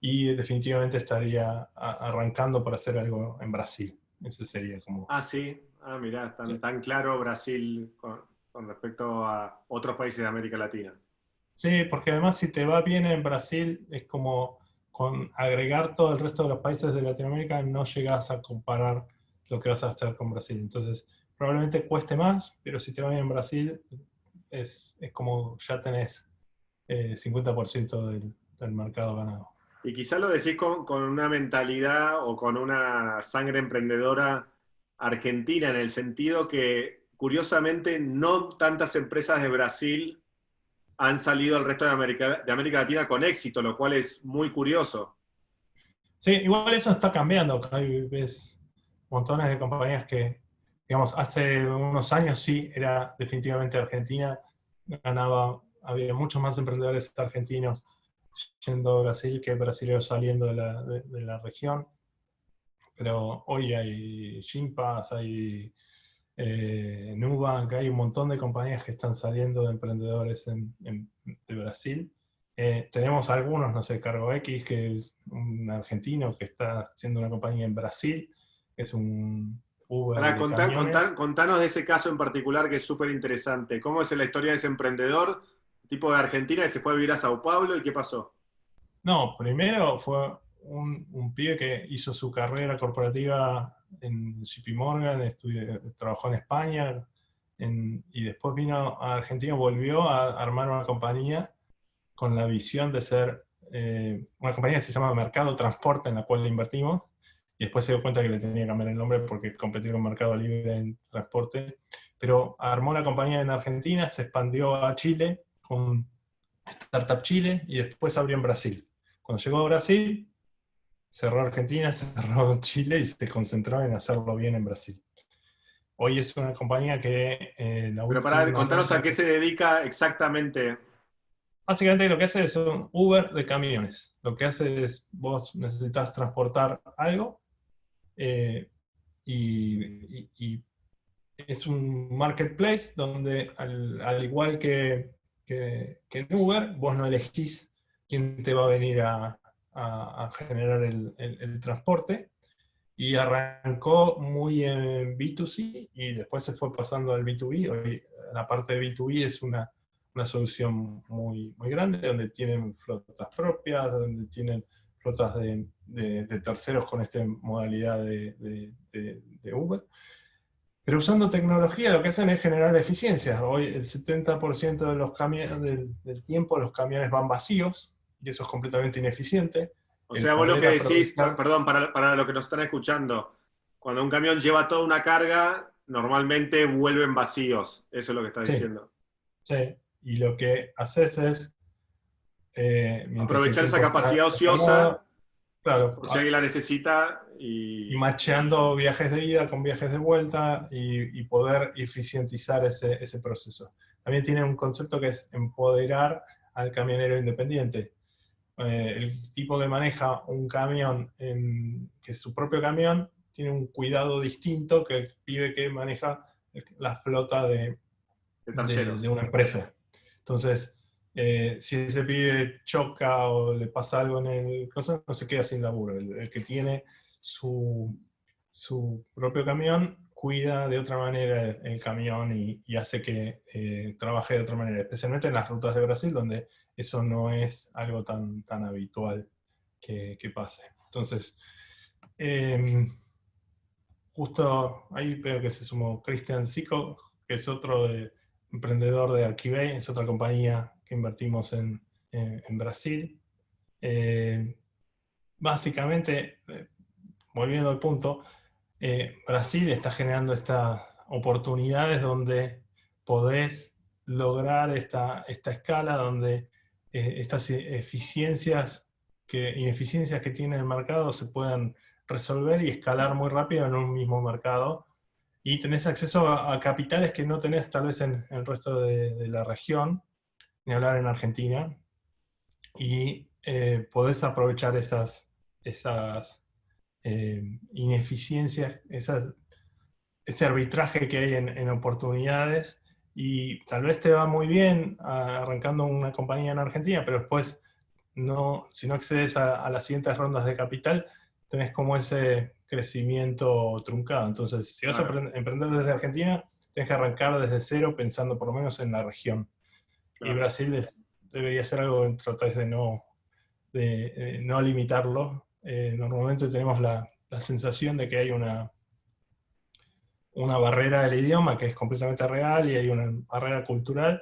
y definitivamente estaría arrancando para hacer algo en Brasil. Ese sería como... Ah, sí. Ah, mirá, tan claro Brasil con respecto a otros países de América Latina. Sí, porque además si te va bien en Brasil, es como con agregar todo el resto de los países de Latinoamérica, no llegas a comparar lo que vas a hacer con Brasil. Entonces, probablemente cueste más, pero si te va bien en Brasil, es como ya tenés 50% del mercado ganado. Y quizá lo decís con una mentalidad o con una sangre emprendedora argentina, en el sentido que, curiosamente, no tantas empresas de Brasil han salido al resto de América Latina con éxito, lo cual es muy curioso. Sí, igual eso está cambiando. Hay ves montones de compañías que, digamos, hace unos años sí, era definitivamente Argentina, había muchos más emprendedores argentinos yendo a Brasil que brasileños saliendo de la región. Pero hoy hay Gympass, hay Nubank, hay un montón de compañías que están saliendo de emprendedores de Brasil. Tenemos algunos, no sé, CargoX, que es un argentino que está haciendo una compañía en Brasil, que es un Uber de camiones. Contanos de ese caso en particular que es súper interesante. ¿Cómo es la historia de ese emprendedor, tipo de Argentina, que se fue a vivir a Sao Paulo y qué pasó? No, primero fue un pibe que hizo su carrera corporativa en JP Morgan, trabajó en España, y después vino a Argentina, volvió a armar una compañía con la visión de ser una compañía que se llama Mercado Transporte, en la cual le invertimos, y después se dio cuenta que le tenía que cambiar el nombre porque competir con Mercado Libre en transporte, pero armó la compañía en Argentina, se expandió a Chile con Startup Chile y después abrió en Brasil. Cuando llegó a Brasil, cerró Argentina, cerró Chile y se concentró en hacerlo bien en Brasil. Hoy es una compañía que Pero para contaros a qué se dedica exactamente. básicamente lo que hace es un Uber de camiones. Lo que hace es, vos necesitas transportar algo y es un marketplace donde al igual que en Uber, vos no elegís quién te va a venir a generar el transporte. Y arrancó muy en B2C y después se fue pasando al B2B. Hoy la parte de B2B es una solución muy grande, donde tienen flotas propias, donde tienen flotas de terceros con esta modalidad de Uber. Pero usando tecnología lo que hacen es generar eficiencias. Hoy el 70% de los camiones, del tiempo los camiones van vacíos y eso es completamente ineficiente. O sea, vos lo que decís, perdón, para los que nos están escuchando, cuando un camión lleva toda una carga, normalmente vuelven vacíos. Eso es lo que estás diciendo. Sí, y lo que haces es aprovechar esa capacidad ociosa, claro, por si alguien la necesita. Y macheando viajes de ida con viajes de vuelta y poder eficientizar ese proceso. También tiene un concepto que es empoderar al camionero independiente. El tipo que maneja un camión, que es su propio camión, tiene un cuidado distinto que el pibe que maneja la flota de una empresa. Entonces, si ese pibe choca o le pasa algo en el coso, no se queda sin laburo. El que tiene su propio camión cuida de otra manera el camión y hace que trabaje de otra manera, especialmente en las rutas de Brasil, donde eso no es algo tan habitual que pase. Entonces, justo ahí veo que se sumó Cristian Zico, que es otro emprendedor de Archibay, es otra compañía que invertimos en Brasil. Básicamente, volviendo al punto, Brasil está generando estas oportunidades donde podés lograr esta escala, donde estas ineficiencias que tiene el mercado se puedan resolver y escalar muy rápido en un mismo mercado. Y tenés acceso a capitales que no tenés tal vez en el resto de la región, ni hablar en Argentina. Y podés aprovechar esas ineficiencias, ese arbitraje que hay en oportunidades, y tal vez te va muy bien arrancando una compañía en Argentina, pero después si no accedes a las siguientes rondas de capital, tenés como ese crecimiento truncado. Entonces, si vas a emprender desde Argentina, tenés que arrancar desde cero pensando por lo menos en la región. Claro. Y Brasil debería ser algo que tratáis de no limitarlo. Normalmente tenemos la sensación de que hay una barrera del idioma que es completamente real y hay una barrera cultural,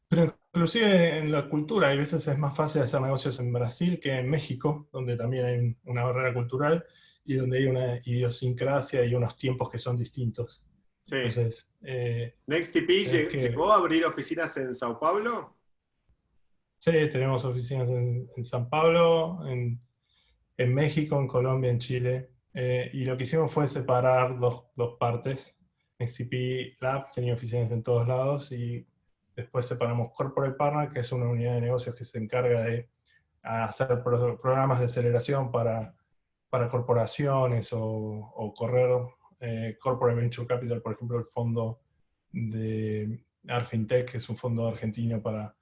pero inclusive en la cultura hay veces es más fácil hacer negocios en Brasil que en México, donde también hay una barrera cultural y donde hay una idiosincrasia y unos tiempos que son distintos. Sí. Entonces, NextDP llegó a abrir oficinas en Sao Paulo. Sí, tenemos oficinas en San Pablo, en México, en Colombia, en Chile. Y lo que hicimos fue separar dos partes. NextDP Labs tenía oficinas en todos lados y después separamos Corporate Partner, que es una unidad de negocios que se encarga de hacer programas de aceleración para corporaciones o correr Corporate Venture Capital, por ejemplo, el fondo de Arfintech, que es un fondo argentino para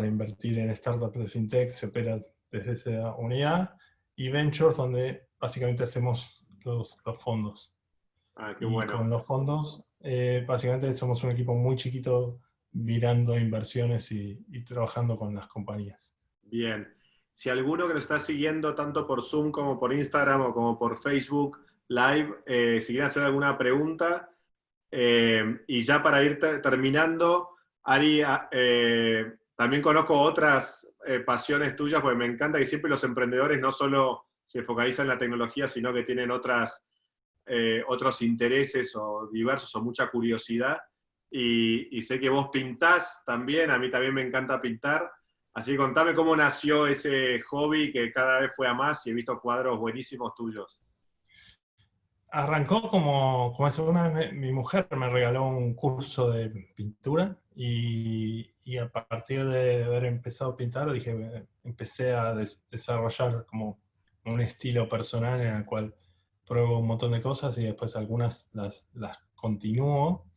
invertir en startups de fintech, se opera desde esa unidad, y Ventures, donde básicamente hacemos los fondos. Qué y bueno. Con los fondos, básicamente somos un equipo muy chiquito mirando inversiones y trabajando con las compañías. Bien. Si alguno que nos está siguiendo tanto por Zoom como por Instagram o como por Facebook Live, si quiere hacer alguna pregunta, y ya para ir terminando, Ari, también conozco otras pasiones tuyas, porque me encanta que siempre los emprendedores no solo se focalizan en la tecnología, sino que tienen otras otros intereses o diversos o mucha curiosidad. Y sé que vos pintás también, a mí también me encanta pintar. Así que contame cómo nació ese hobby que cada vez fue a más y he visto cuadros buenísimos tuyos. Arrancó como hace una vez mi mujer me regaló un curso de pintura y a partir de haber empezado a pintar, empecé a desarrollar como un estilo personal en el cual pruebo un montón de cosas y después algunas las continúo.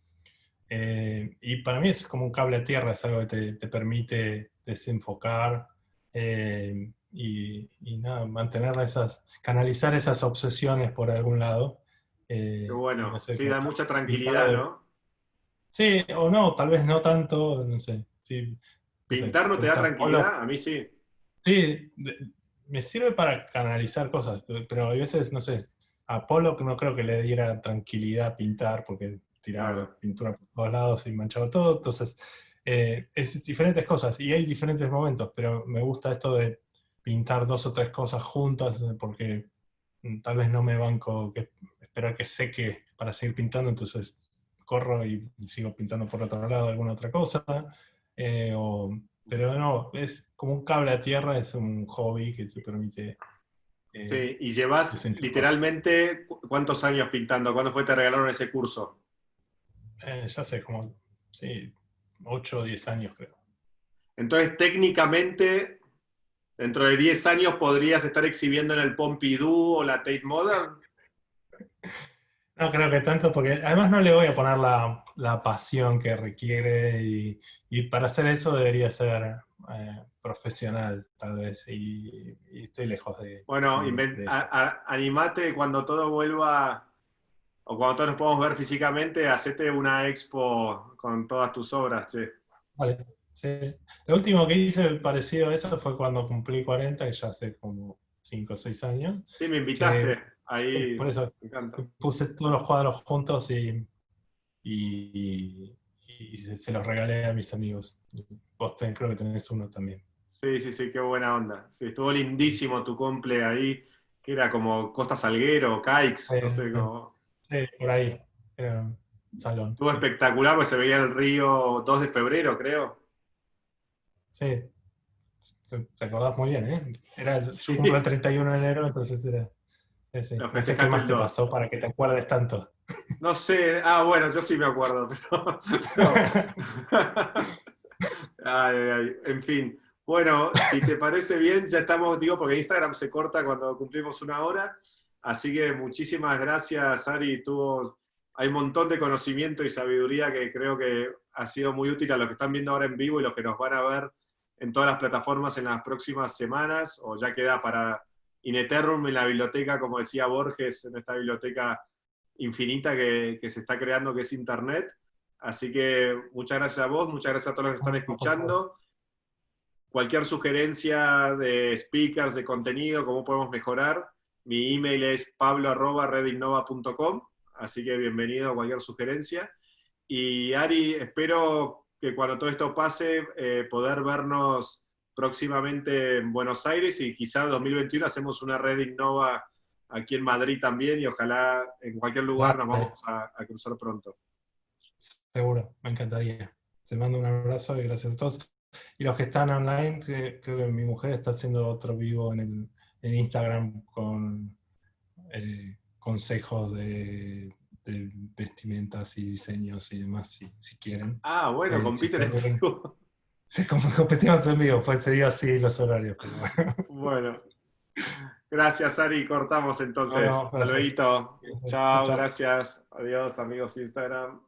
Y para mí es como un cable a tierra, es algo que te permite desenfocar y nada, canalizar esas obsesiones por algún lado. Qué Y no bueno, sé, sí, como da mucha pintar tranquilidad, ¿no? sí, o no, tal vez no tanto, no sé. Sí, no sé, ¿Pintar no ¿te te da gusta Polo? tranquilidad? A mí sí. Sí, me sirve para canalizar cosas, pero a veces, no sé, a Polo no creo que le diera tranquilidad pintar porque tiraba Claro. pintura por todos lados y manchaba todo, entonces es diferentes cosas y hay diferentes momentos, pero me gusta esto de pintar dos o tres cosas juntas porque tal vez no me banco esperar que seque para seguir pintando, entonces corro y sigo pintando por otro lado alguna otra cosa. Pero no, es como un cable a tierra, es un hobby que te permite Sí, y llevas desenchufar. literalmente ¿cuántos años pintando? ¿Cuándo fue que te regalaron ese curso? Ya sé, como, sí, 8 o 10 años creo. Entonces, técnicamente, dentro de 10 años podrías estar exhibiendo en el Pompidou o la Tate Modern. No creo que tanto, porque además no le voy a poner la pasión que requiere y para hacer eso debería ser profesional, tal vez, y estoy lejos Bueno, de eso. animate cuando todo vuelva, o cuando todos nos podamos ver físicamente, hacete una expo con todas tus obras, che. Vale, sí. Lo último que hice parecido a eso fue cuando cumplí 40, que ya hace como 5 o 6 años, Sí, me que invitaste, ahí por eso me encanta. puse todos los cuadros juntos y se los regalé a mis amigos. Vos creo que tenés uno también. Sí, sí, sí, qué buena onda. Sí, estuvo lindísimo tu cumple ahí, que era como Costa Salguero, Caix, no sé cómo. Sí, por ahí. Era un salón, Estuvo sí. espectacular, porque se veía el río 2 de febrero, creo. Sí, te acordás muy bien, ¿eh? Yo cumplo el Sí, 31 de enero, entonces era. Sí, sí. lo No sé qué festejaste más el te 2. pasó para que te acuerdes tanto. No sé, bueno, yo sí me acuerdo, pero ay, ay, ay. En fin. Bueno, si te parece bien, ya estamos, digo, porque Instagram se corta cuando cumplimos una hora. Así que muchísimas gracias, Ari. Hay un montón de conocimiento y sabiduría que creo que ha sido muy útil a los que están viendo ahora en vivo y los que nos van a ver en todas las plataformas en las próximas semanas, o ya queda para in eternum en la biblioteca, como decía Borges, en esta biblioteca infinita que se está creando, que es Internet. Así que muchas gracias a vos, muchas gracias a todos los que están No, por favor. escuchando. Cualquier sugerencia de speakers, de contenido, cómo podemos mejorar, mi email es pablo@redinnova.com, así que bienvenido a cualquier sugerencia. Y Ari, espero que cuando todo esto pase, poder vernos próximamente en Buenos Aires y quizá en 2021 hacemos una Red Innova aquí en Madrid también y ojalá en cualquier lugar nos Dale, vamos a cruzar pronto. seguro, me encantaría. Te mando un abrazo y gracias a todos. Y los que están online, creo que mi mujer está haciendo otro vivo en Instagram con consejos de vestimentas y diseños y demás, si quieren. Ah, bueno, Si compiten en quieren, vivo. sí, como competimos en vivo, pues se dio así los horarios. Pero bueno. Bueno, gracias Ari, cortamos entonces. Bueno, Hasta gracias. luego. Chao, Chao, chao. gracias. Adiós amigos Instagram.